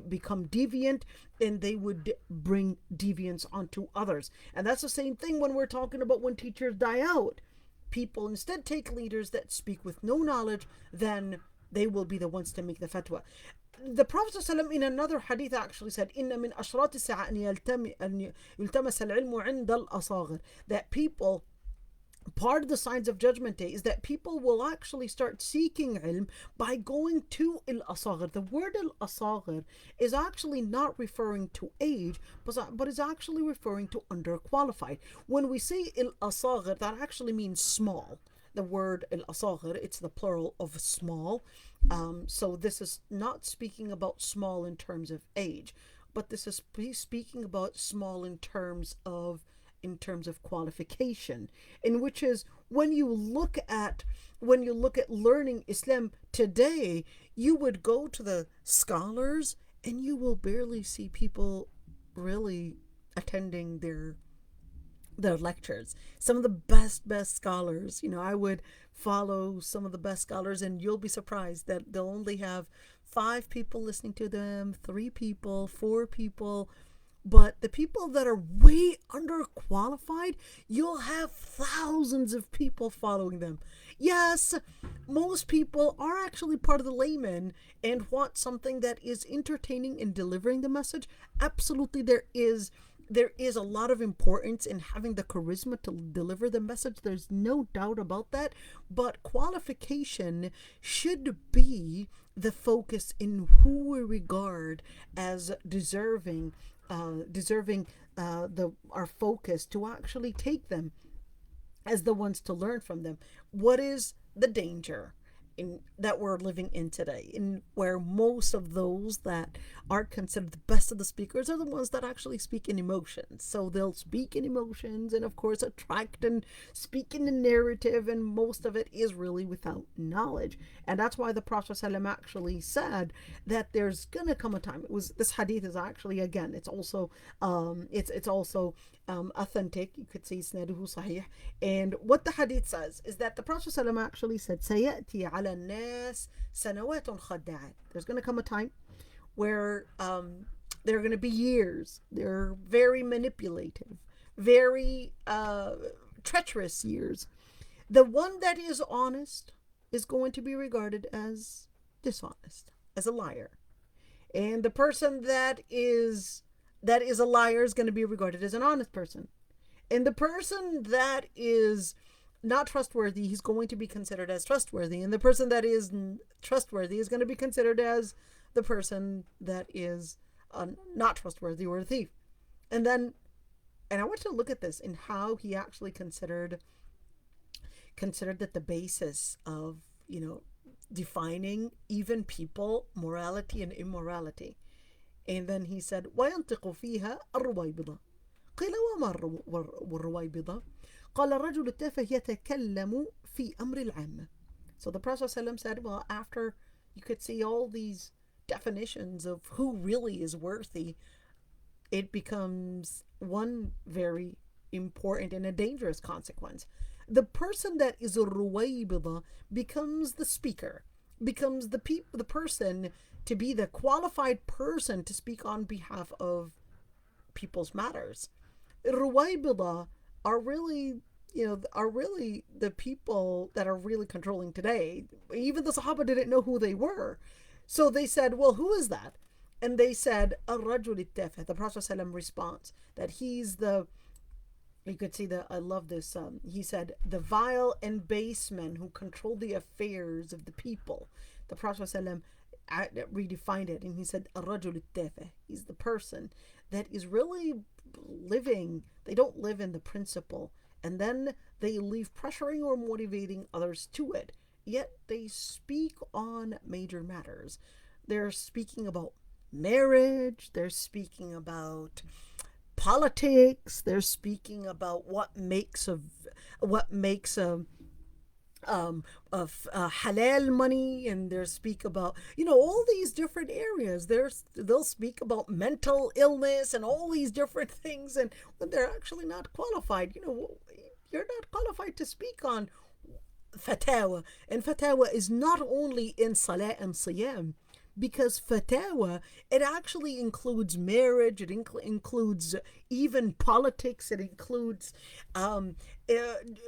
become deviant, and they would bring deviance onto others. And that's the same thing when we're talking about when teachers die out. People instead take leaders that speak with no knowledge, then they will be the ones to make the fatwa. The Prophet ﷺ in another hadith actually said, إن من أشراط الساعة أن يلتمس العلم عند الأصاغر. That people, part of the signs of judgment day is that people will actually start seeking ilm by going to al-asagir. The word al-asagir is actually not referring to age, but is actually referring to underqualified. When we say al-asagir, that actually means small. The word al-asagir, it's the plural of small. So this is not speaking about small in terms of age, but this is speaking about small in terms of qualification, in which is when you look at learning Islam today, you would go to the scholars and you will barely see people really attending their lectures. Some of the best scholars, I would follow some of the best scholars, and you'll be surprised that they'll only have 5 people listening to them, 3 people, 4 people. But the people that are way underqualified, you'll have thousands of people following them. Yes, most people are actually part of the laymen and want something that is entertaining in delivering the message. Absolutely, there is a lot of importance in having the charisma to deliver the message. There's no doubt about that. But qualification should be the focus in who we regard as deserving our focus to actually take them as the ones to learn from them. What is the danger that we're living in today, in where most of those that are considered the best of the speakers are the ones that actually speak in emotions? So they'll speak in emotions and of course attract and speak in the narrative, and most of it is really without knowledge. And that's why the Prophet ﷺ actually said that there's gonna come a time. This hadith is actually, again, it's also authentic. You could say isnaduhu sahih. And what the hadith says is that the Prophet ﷺ actually said, سيأتي على الناس سنوات خداعات. There's going to come a time where there are going to be years. They're very manipulative, very treacherous years. The one that is honest is going to be regarded as dishonest, as a liar. And the person that is a liar is going to be regarded as an honest person. And the person that is not trustworthy, he's going to be considered as trustworthy. And the person that is trustworthy is going to be considered as the person that is not trustworthy, or a thief. And I want you to look at this and how he actually considered that the basis of, defining even people, morality and immorality. And then he said, وَيَنْطِقُ فِيهَا الرُّوَيْبِضَةُ قيل وما الرويبضة قال الرجل التافه يتكلم في أمر العامة. So the Prophet ﷺ said, well, after you could see all these definitions of who really is worthy, it becomes one very important and a dangerous consequence. The person that is a ruwaybida becomes the speaker, becomes the person to be the qualified person to speak on behalf of people's matters. Ruwaybida are really the people that are really controlling today. Even the Sahaba didn't know who they were. So they said, well, who is that? And they said, الرجل التافه. The Prophet ﷺ responds that he's you could see I love this. He said, the vile and base men who control the affairs of the people. The Prophet ﷺ redefined it, and he said, الرجل التافه. He's the person that is really living, they don't live in the principle, and then they leave pressuring or motivating others to it, yet they speak on major matters. They're speaking about marriage, they're speaking about politics, they're speaking about what makes halal money, and they'll speak about all these different areas. They'll speak about mental illness and all these different things, and when they're actually not qualified, you're not qualified to speak on fatawa. And fatawa is not only in salah and siyam, because fatawa, it actually includes marriage, it includes even politics, it includes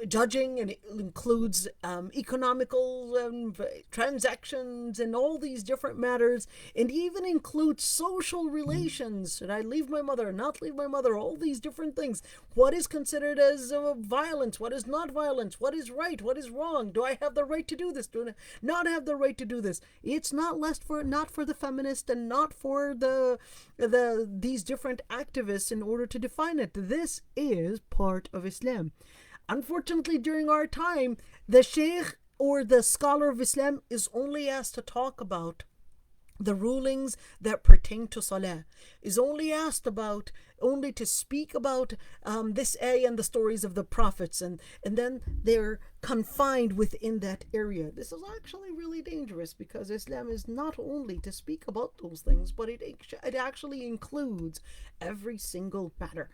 judging, and it includes economical transactions and all these different matters, and even includes social relations. Should I leave my mother, not leave my mother, all these different things. What is considered as violence, what is not violence, what is right, what is wrong, do I have the right to do this, do I not have the right to do this? It's not for the feminist and not for these different activists in order to define it. This is part of Islam. Unfortunately, during our time, the sheikh or the scholar of Islam is only asked to talk about the rulings that pertain to salah, is only asked only to speak about this ayah and the stories of the prophets, and then they're confined within that area. This is actually really dangerous, because Islam is not only to speak about those things, but it actually includes every single matter.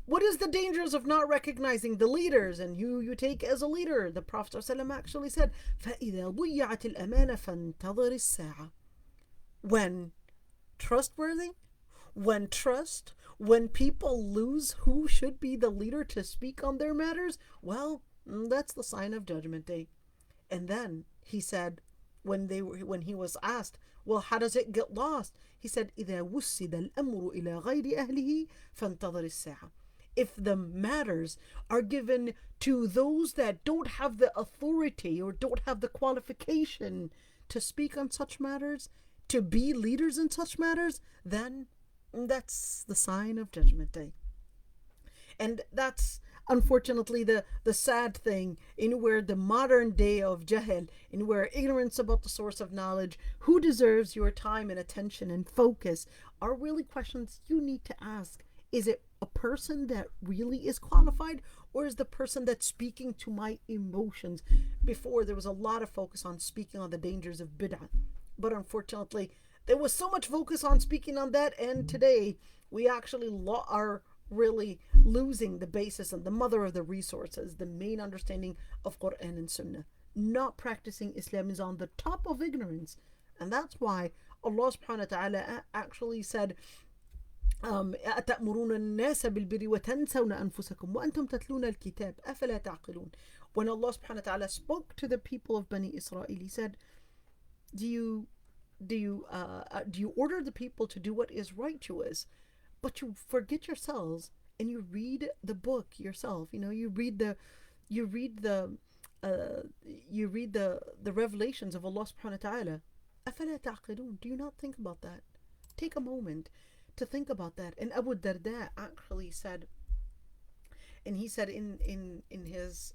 What is the dangers of not recognizing the leaders and you take as a leader? The Prophet ﷺ actually said, فَإِذَا ضُيَّعَتِ الْأَمَانَ فَانْتَظِرِ السَّاعَةِ. When trustworthy, when people lose who should be the leader to speak on their matters, well, that's the sign of Judgment Day. And then he said, when he was asked, well, how does it get lost? He said, إِذَا وُسِّدَ الْأَمْرُ إِلَى غَيْرِ أَهْلِهِ فَانْتَظِرِ السَّاعَةِ. If the matters are given to those that don't have the authority or don't have the qualification to speak on such matters, to be leaders in such matters, then that's the sign of Judgment Day. And that's unfortunately the sad thing, in where the modern day of jahil, in where ignorance about the source of knowledge, who deserves your time and attention and focus, are really questions you need to ask. Is it a person that really is qualified, or is the person that's speaking to my emotions? Before, there was a lot of focus on speaking on the dangers of bid'ah, but unfortunately there was so much focus on speaking on that, and today we actually are really losing the basis and the mother of the resources, the main understanding of Quran and Sunnah. Not practicing Islam is on the top of ignorance, and that's why Allah subhanahu wa ta'ala actually said أتأمرون الناس بالبر وتنسون أنفسكم وأنتم تتلون الكتاب أفلا تعقلون. When Allah subhanahu wa ta'ala spoke to the people of Bani Israel, he said, do you do you order the people to do what is righteous, but you forget yourselves and you read the book yourself? You know, you read the the revelations of Allah subhanahu wa ta'ala. أفلا تعقلون. Do you not think about that? Take a moment to think about that. And Abu Darda actually said, and he said in his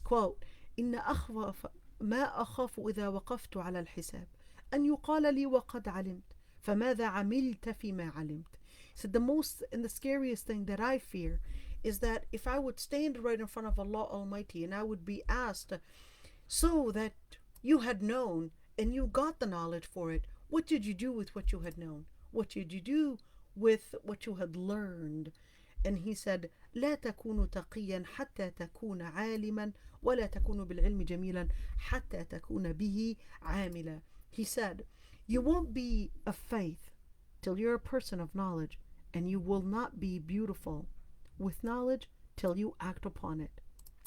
quote, إن أخوف ما أخاف إذا وقفت على الحساب أن يقال لي وقد علمت فماذا عملت فيما علمت. He said the most and the scariest thing that I fear is that if I would stand right in front of Allah Almighty and I would be asked, so that you had known and you got the knowledge for it, what did you do with what you had known? What did you do with what you had learned? And he said, لا تكون تقيا حتى تكون عالما ولا تكون بالعلم جميلا حتى تكون به عاملا. He said, you won't be of faith till you're a person of knowledge, and you will not be beautiful with knowledge till you act upon it.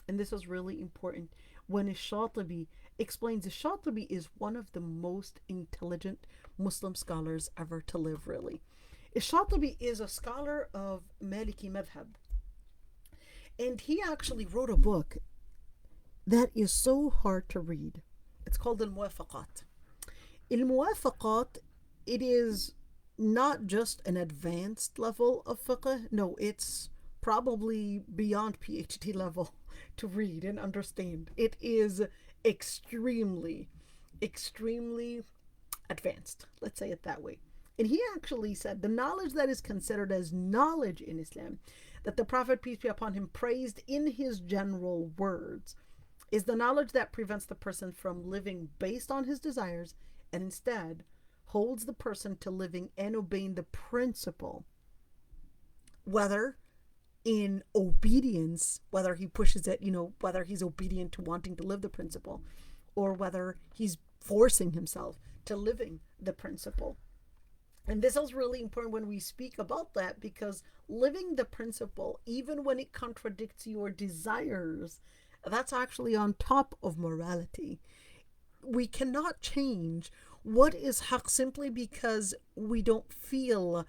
And this is really important. When Shatibi explains, Shatibi is one of the most intelligent Muslim scholars ever to live, really. Shatibi is a scholar of Maliki Madhab. And he actually wrote a book that is so hard to read. It's called Al-Muwafaqat. Al-Muwafaqat, it is not just an advanced level of fiqh. No, it's probably beyond PhD level to read and understand. It is extremely, extremely advanced. Let's say it that way. And he actually said the knowledge that is considered as knowledge in Islam, that the Prophet, peace be upon him, praised in his general words, is the knowledge that prevents the person from living based on his desires and instead holds the person to living and obeying the principle, whether in obedience, whether he pushes it, whether he's obedient to wanting to live the principle, or whether he's forcing himself to living the principle. And this is really important when we speak about that, because living the principle, even when it contradicts your desires, that's actually on top of morality. We cannot change what is haq simply because we don't feel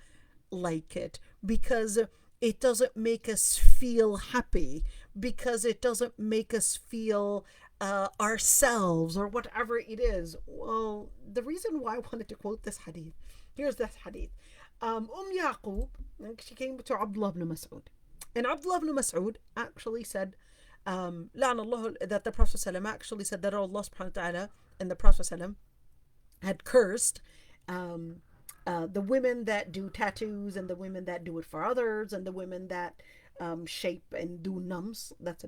like it, because it doesn't make us feel happy, because it doesn't make us feel ourselves, or whatever it is. Well, the reason why I wanted to quote this hadith, here's this hadith. Yaqub, she came to Abdullah ibn Mas'ud. And Abdullah ibn Mas'ud actually said, that the Prophet ﷺ actually said that Allah subhanahu wa ta'ala and the Prophet ﷺ had cursed the women that do tattoos, and the women that do it for others, and the women that shape and do nums. That's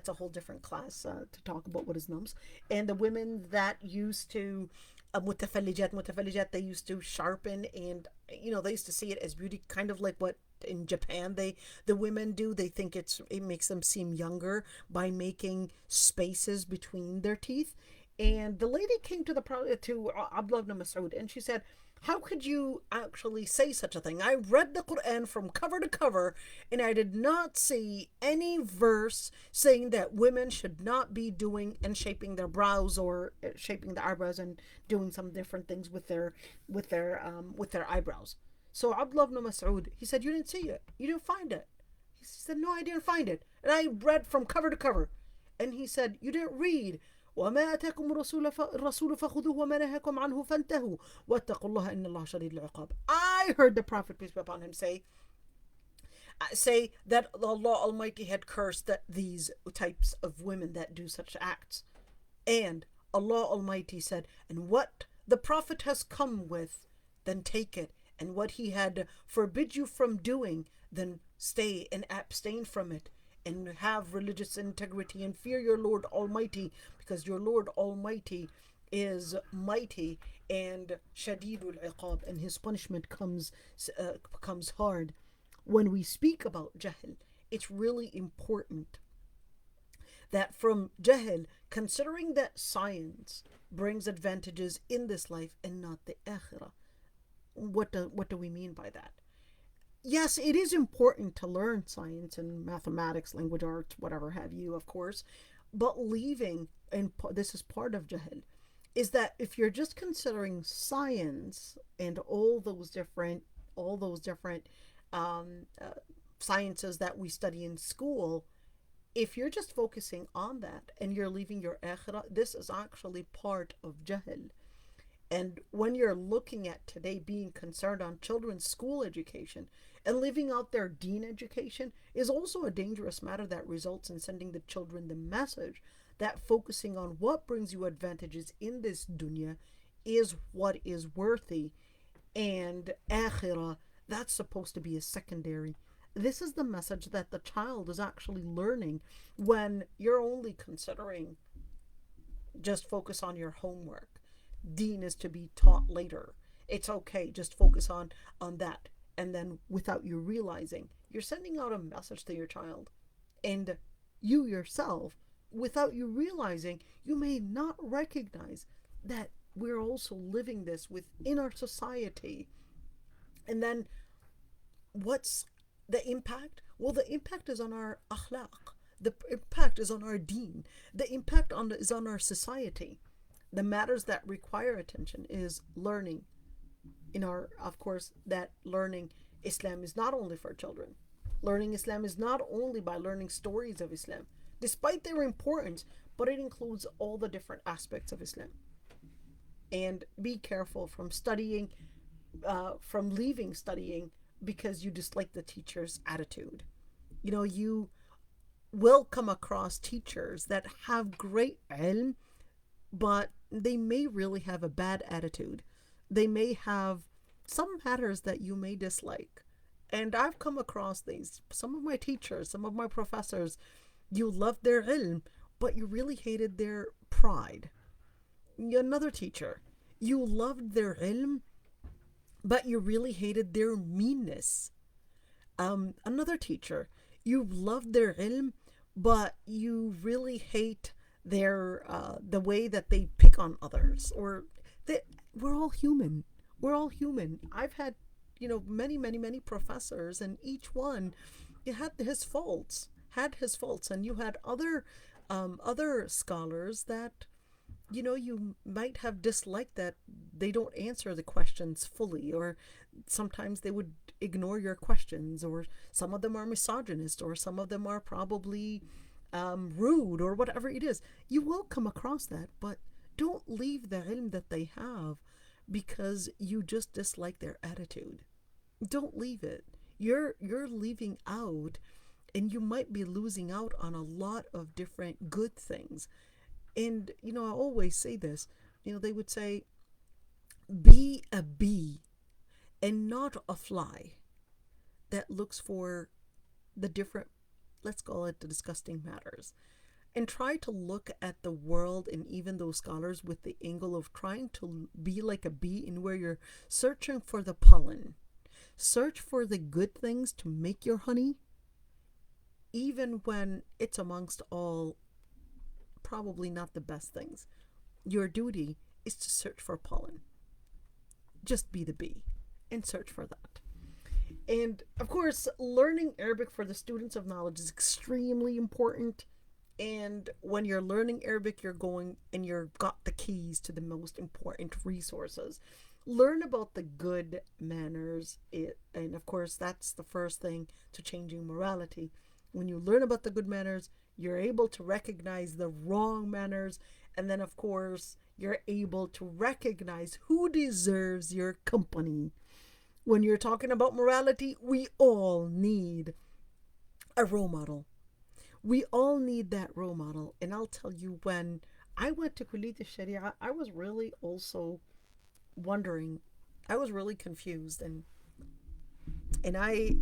a whole different class to talk about what is nums. And the women that used to mutafallijat, they used to sharpen, and they used to see it as beauty, kind of like what in Japan the women do. They think it makes them seem younger by making spaces between their teeth. And the lady came to Abdullah ibn Mas'ud, and she said, how could you actually say such a thing? I read the Quran from cover to cover, and I did not see any verse saying that women should not be doing and shaping their brows, or shaping the eyebrows, and doing some different things with their eyebrows. So Abdullah ibn Mas'ud, he said, you didn't see it. You didn't find it. He said, no, I didn't find it. And I read from cover to cover. And he said, you didn't read. وما أتاكم الرسول فخذوه وما نهاكم عنه فانتهوا واتقوا الله إن الله شديد العقاب. I heard the Prophet, peace be upon him, say that Allah Almighty had cursed these types of women that do such acts. And Allah Almighty said, and what the Prophet has come with, then take it. And what he had forbid you from doing, then stay and abstain from it. And have religious integrity and fear your Lord Almighty, because your Lord Almighty is mighty and shadidul iqab, and his punishment comes hard. When we speak about jahl, it's really important that from jahl, considering that science brings advantages in this life and not the akhirah, what do we mean by that? Yes, it is important to learn science and mathematics, language arts, whatever have you, of course, but leaving, and this is part of jahil, is that if you're just considering science and all those different um, uh, sciences that we study in school, if you're just focusing on that and you're leaving your akhirah, this is actually part of jahil. And when you're looking at today being concerned on children's school education and living out their deen education is also a dangerous matter that results in sending the children the message that focusing on what brings you advantages in this dunya is what is worthy, and akhirah, that's supposed to be a secondary. This is the message that the child is actually learning when you're only considering just focus on your homework. Deen is to be taught later. It's okay, just focus on that. And then without you realizing, you're sending out a message to your child. And you yourself, without you realizing, you may not recognize that we're also living this within our society. And then what's the impact? Well, the impact is on our akhlaq. The impact is on our deen. The impact is on our society. The matters that require attention is learning. Of course, that learning Islam is not only for children. Learning Islam is not only by learning stories of Islam, despite their importance, but it includes all the different aspects of Islam. And be careful from studying, from leaving studying because you dislike the teacher's attitude. You will come across teachers that have great ilm, but they may really have a bad attitude. They may have some matters that you may dislike. And I've come across these. Some of my teachers, some of my professors, you loved their ilm, but you really hated their pride. Another teacher, you loved their ilm, but you really hated their meanness. Another teacher, you loved their ilm, but you really hate the way that they pick on others, or that we're all human. We're all human. I've had many professors, and each one had his faults, and you had other scholars that you might have disliked that they don't answer the questions fully, or sometimes they would ignore your questions, or some of them are misogynist, or some of them are probably rude, or whatever it is. You will come across that, but don't leave the ilm that they have because you just dislike their attitude. Don't leave it. You're leaving out, and you might be losing out on a lot of different good things. And I always say this. They would say, be a bee and not a fly that looks for the different, let's call it, the disgusting matters. And try to look at the world and even those scholars with the angle of trying to be like a bee, in where you're searching for the pollen. Search for the good things to make your honey, even when it's amongst all probably not the best things. Your duty is to search for pollen. Just be the bee and search for that. And of course, learning Arabic for the students of knowledge is extremely important. And when you're learning Arabic, you're going and you've got the keys to the most important resources. Learn about the good manners. And of course, that's the first thing to changing morality. When you learn about the good manners, you're able to recognize the wrong manners. And then, of course, you're able to recognize who deserves your company. When you're talking about morality, we all need a role model. We all need that role model. And I'll tell you, when I went to Kulit al-Sharia, I was really also wondering. I was really confused. And I,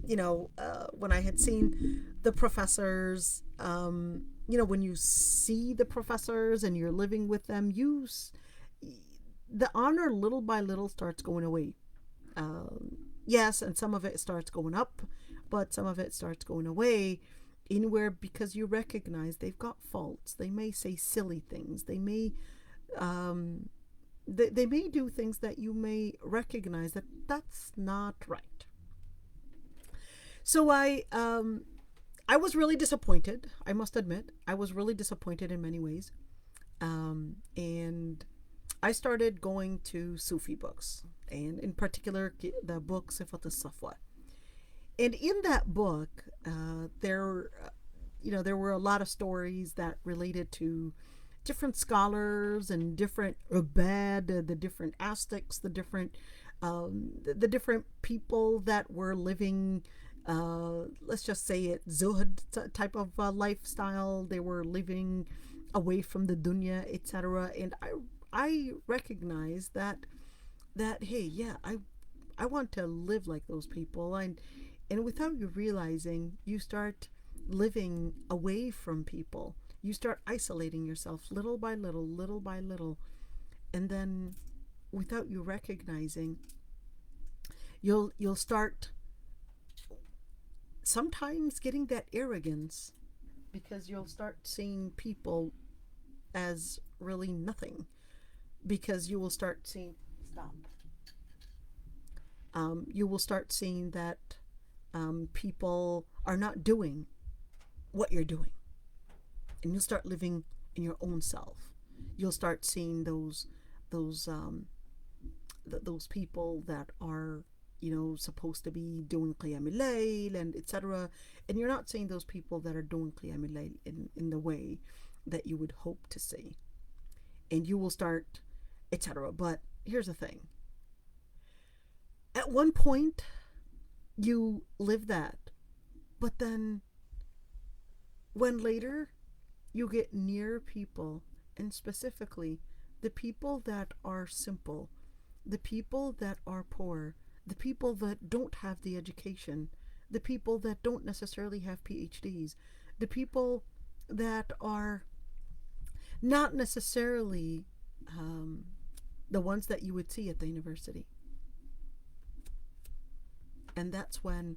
when I had seen the professors, when you see the professors and you're living with them, the honor little by little starts going away. Yes, and some of it starts going up, but some of it starts going away, because you recognize they've got faults. They may say silly things. They may they may do things that you may recognize that that's not right. So I was really disappointed. I must admit, I was really disappointed in many ways. And I started going to Sufi books, and in particular, the book Sifat al-Safwa. And in that book, there were a lot of stories that related to different scholars and different ubad, the different astics, the different people that were living, let's just say it, zuhd type of lifestyle. They were living away from the dunya, etc. And I recognize that hey, yeah, I want to live like those people. And without you realizing, you start living away from people. You start isolating yourself little by little, little by little. And then without you recognizing, you'll start sometimes getting that arrogance, because you'll start seeing people as really nothing, because you will start seeing you will start seeing that people are not doing what you're doing, and you'll start living in your own self. You'll start seeing those people that are, supposed to be doing qiyam al-layl and etc. And you're not seeing those people that are doing qiyam al-layl in the way that you would hope to see. And you will start, etc. But here's the thing. At one point, you live that. But then, when later you get near people, and specifically the people that are simple, the people that are poor, the people that don't have the education, the people that don't necessarily have PhDs, the people that are not necessarily the ones that you would see at the university. And that's when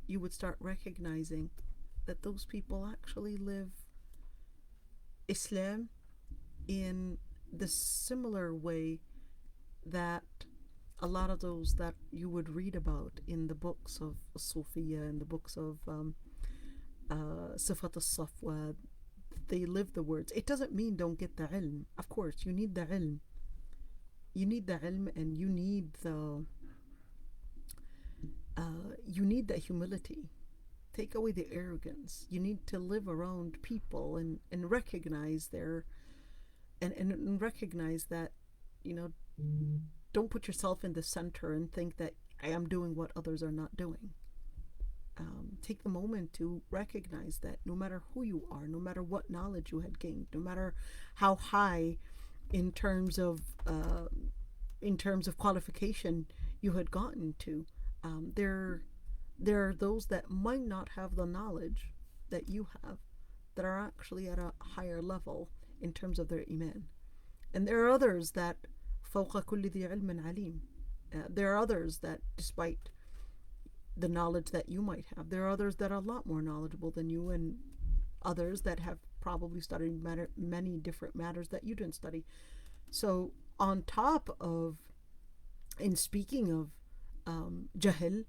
you would start recognizing that those people actually live Islam in the similar way that a lot of those that you would read about in the books of Sufiya, in the books of Sifat al-Safwa, they live the words. It doesn't mean don't get the ilm. Of course, you need the ilm. You need the ilm, and you need the humility. Take away the arrogance. You need to live around people and recognize and recognize that, don't put yourself in the center and think that I am doing what others are not doing. Take the moment to recognize that no matter who you are, no matter what knowledge you had gained, no matter how high in terms of qualification you had gotten to, there are those that might not have the knowledge that you have, that are actually at a higher level in terms of their iman. And there are others that فوق كل ذي علم عليم. There are others that, despite the knowledge that you might have, there are others that are a lot more knowledgeable than you, and others that have probably studied many different matters that you didn't study. So on top of, in speaking of jahil,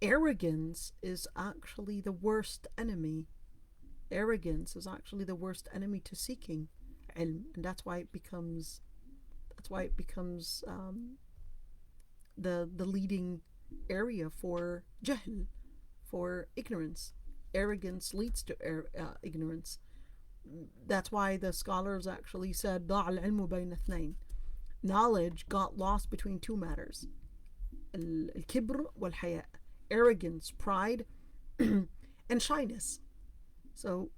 arrogance is actually the worst enemy. Arrogance is actually the worst enemy to seeking ilm, and that's why it becomes the leading area for jahl, for ignorance. Arrogance leads to ignorance. That's why the scholars actually said ضاع العلم بين اثنين. Knowledge got lost between two matters: الكبر والحياء. Arrogance, pride, and shyness. So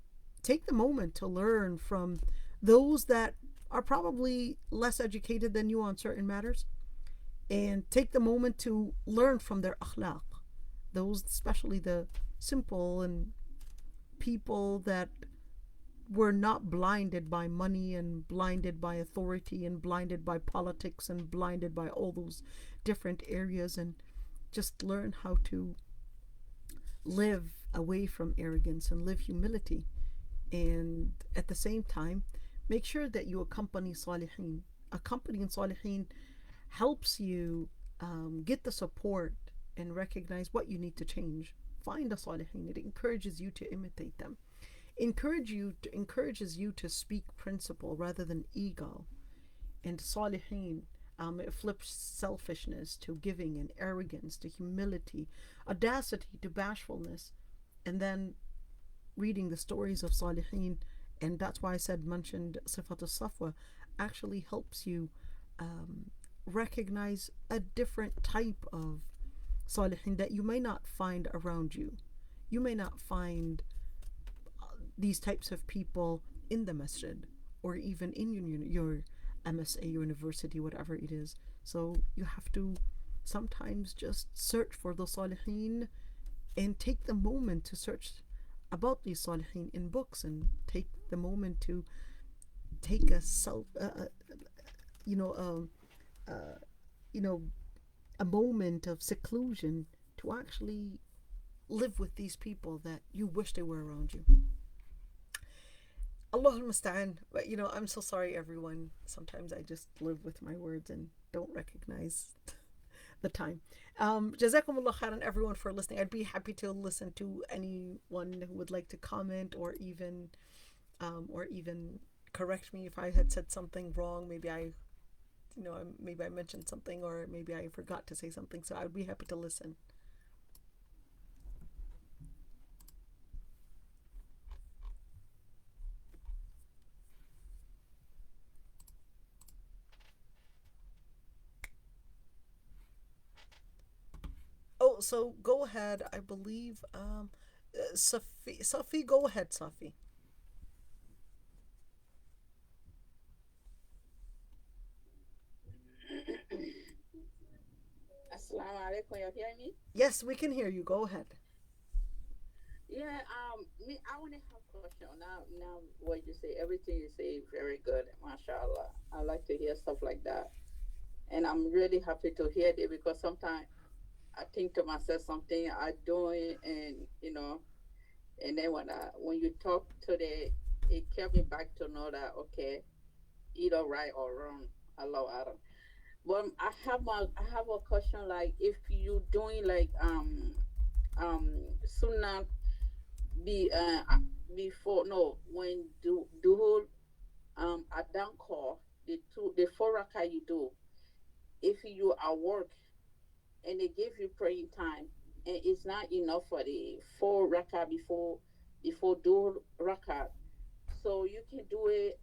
take the moment to learn from those that are probably less educated than you on certain matters, and take the moment to learn from their akhlaq, those, especially the simple and people that were not blinded by money and blinded by authority and blinded by politics and blinded by all those different areas, and just learn how to live away from arrogance and live humility. And at the same time, make sure that you accompany salihin. accompanying Salihin helps you get the support and recognize what you need to change. Find a Salihin. It encourages you to imitate them. Encourages you to speak principle rather than ego. And Salihin, it flips selfishness to giving and arrogance to humility, audacity to bashfulness. And then reading the stories of Salihin, and that's why I said mentioned Sifat al-Safwa, actually helps you recognize a different type of Salihin that you may not find around you. You may not find these types of people in the masjid or even in your MSA university, whatever it is. So you have to sometimes just search for the Salihin and take the moment to search about these Salihin in books and take the moment to take a self, you know, you know, a moment of seclusion to actually live with these people that you wish they were around you. Allah al-Musta'an. But I'm so sorry, everyone. Sometimes I just live with my words and don't recognize the time. Jazakumullah khairan, everyone, for listening. I'd be happy to listen to anyone who would like to comment or even correct me if I had said something wrong. Maybe I mentioned something, or maybe I forgot to say something. So I'd be happy to listen. Oh, so go ahead. I believe Safi, go ahead, Safi. Assalamu alaikum. You hear me? Yes, we can hear you. Go ahead. Yeah. Me. I want to have question now. Now, what you say, everything you say, is very good. Mashallah. I like to hear stuff like that, and I'm really happy to hear it because sometimes I think to myself something I doing, and and then when you talk today, it kept me back to know that okay, either right or wrong. Allah Adam. But I have a question like if you doing like sunnah be before no when do adan call the four raka you do if you are work and they give you praying time and it's not enough for the four raka before do raka, so you can do it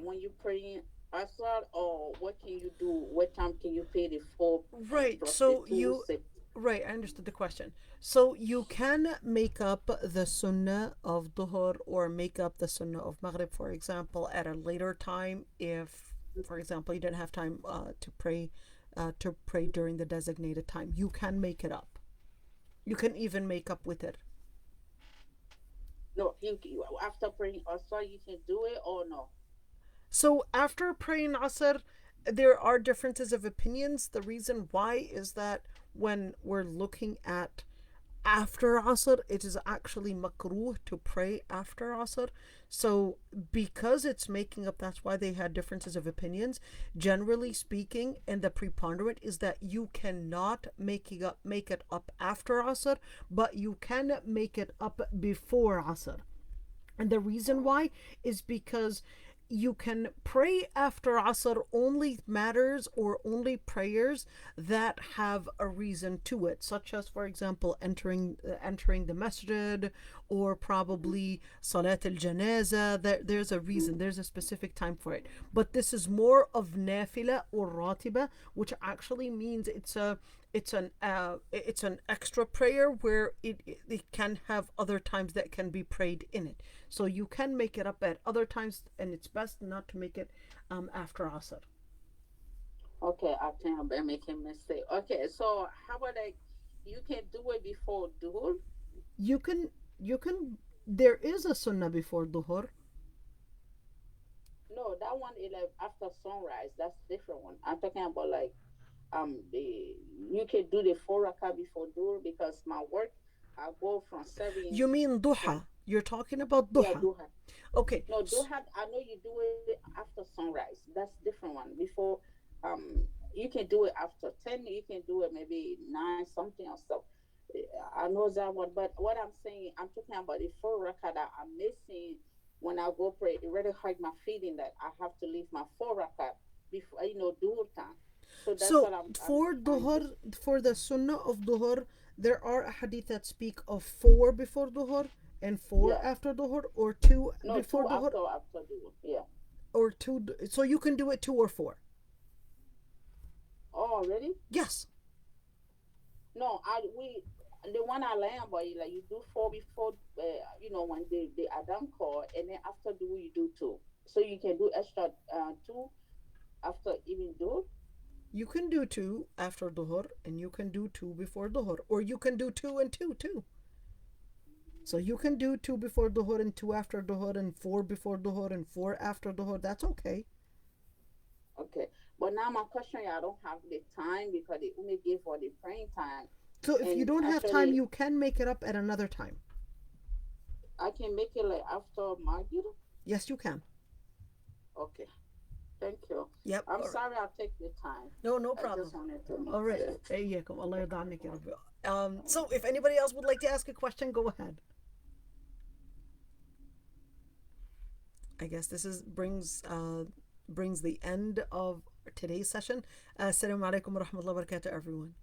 when you praying asar, or what can you do, what time can you pay the four Right. plus the So two you six? right, I understood the question. So you can make up the sunnah of duhur or make up the sunnah of maghrib, for example, at a later time if, for example, you didn't have time to pray during the designated time. You can make it up. You can even make up with it. No, you after praying asar you can do it or no? So after praying Asr, there are differences of opinions. The reason why is that when we're looking at after Asr, it is actually makruh to pray after Asr. So because it's making up, that's why they had differences of opinions. Generally speaking, and the preponderant is that you cannot make it up after Asr, but you can make it up before Asr. And the reason Oh, why is because you can pray after Asr only matters or only prayers that have a reason to it, such as, for example, entering the masjid, or mhm. probably Salat al Janaza. There's a reason, there's a specific time for it. But this is more of nafila or ratiba, which actually means it's an extra prayer where it can have other times that can be prayed in it. So you can make it up at other times, and it's best not to make it after Asr. Okay, I think I'm making mistake. Okay, so how about like you can do it before duhur? You can there is a sunnah before duhur. No, that one is like after sunrise. That's different one. I'm talking about like the you can do the four raka before duhur because my work I go from seven You mean from duha? You're talking about Yeah, duha. duha. Okay. No, duha. I know you do it after sunrise. That's different one. Before, you can do it after 10. You can do it maybe 9 something or stuff. I know that one, but what I'm saying, I'm talking about the full record that I'm missing when I go pray. It really hurt my feeling that I have to leave my full record before do time. So that's So what I'm for trying to. duhur, for the sunnah of duhur, there are a hadith that speak of four before duhur and four Yeah. after duhur, or two No, before two duhur, after do. Yeah. or two. So you can do it two or four. Oh, really? Yes. No, I we the one I learned about it, like you do four before, when the Adam call, and then after do you do two, so you can do extra two after even do. You can do two after duhur, and you can do two before duhur, or you can do two and two too. So you can do two before duhur and two after duhur and four before duhur and four after duhur. That's okay. Okay, but now my question, I don't have the time because they only give for the praying time, So if you and don't have time, actually you can make it up at another time. I can make it like after Maghrib. Yes, you can. Okay, thank you. Yep. I'm All right. sorry I take the time. No, no I just problem. wanted to know. All right. Yeah. إياكم. الله يرضى عنك يا رب. So if anybody else would like to ask a question, go ahead. I guess this is brings the end of today's session. Assalamu alaikum wa rahmatullahi wa barakatuh, everyone.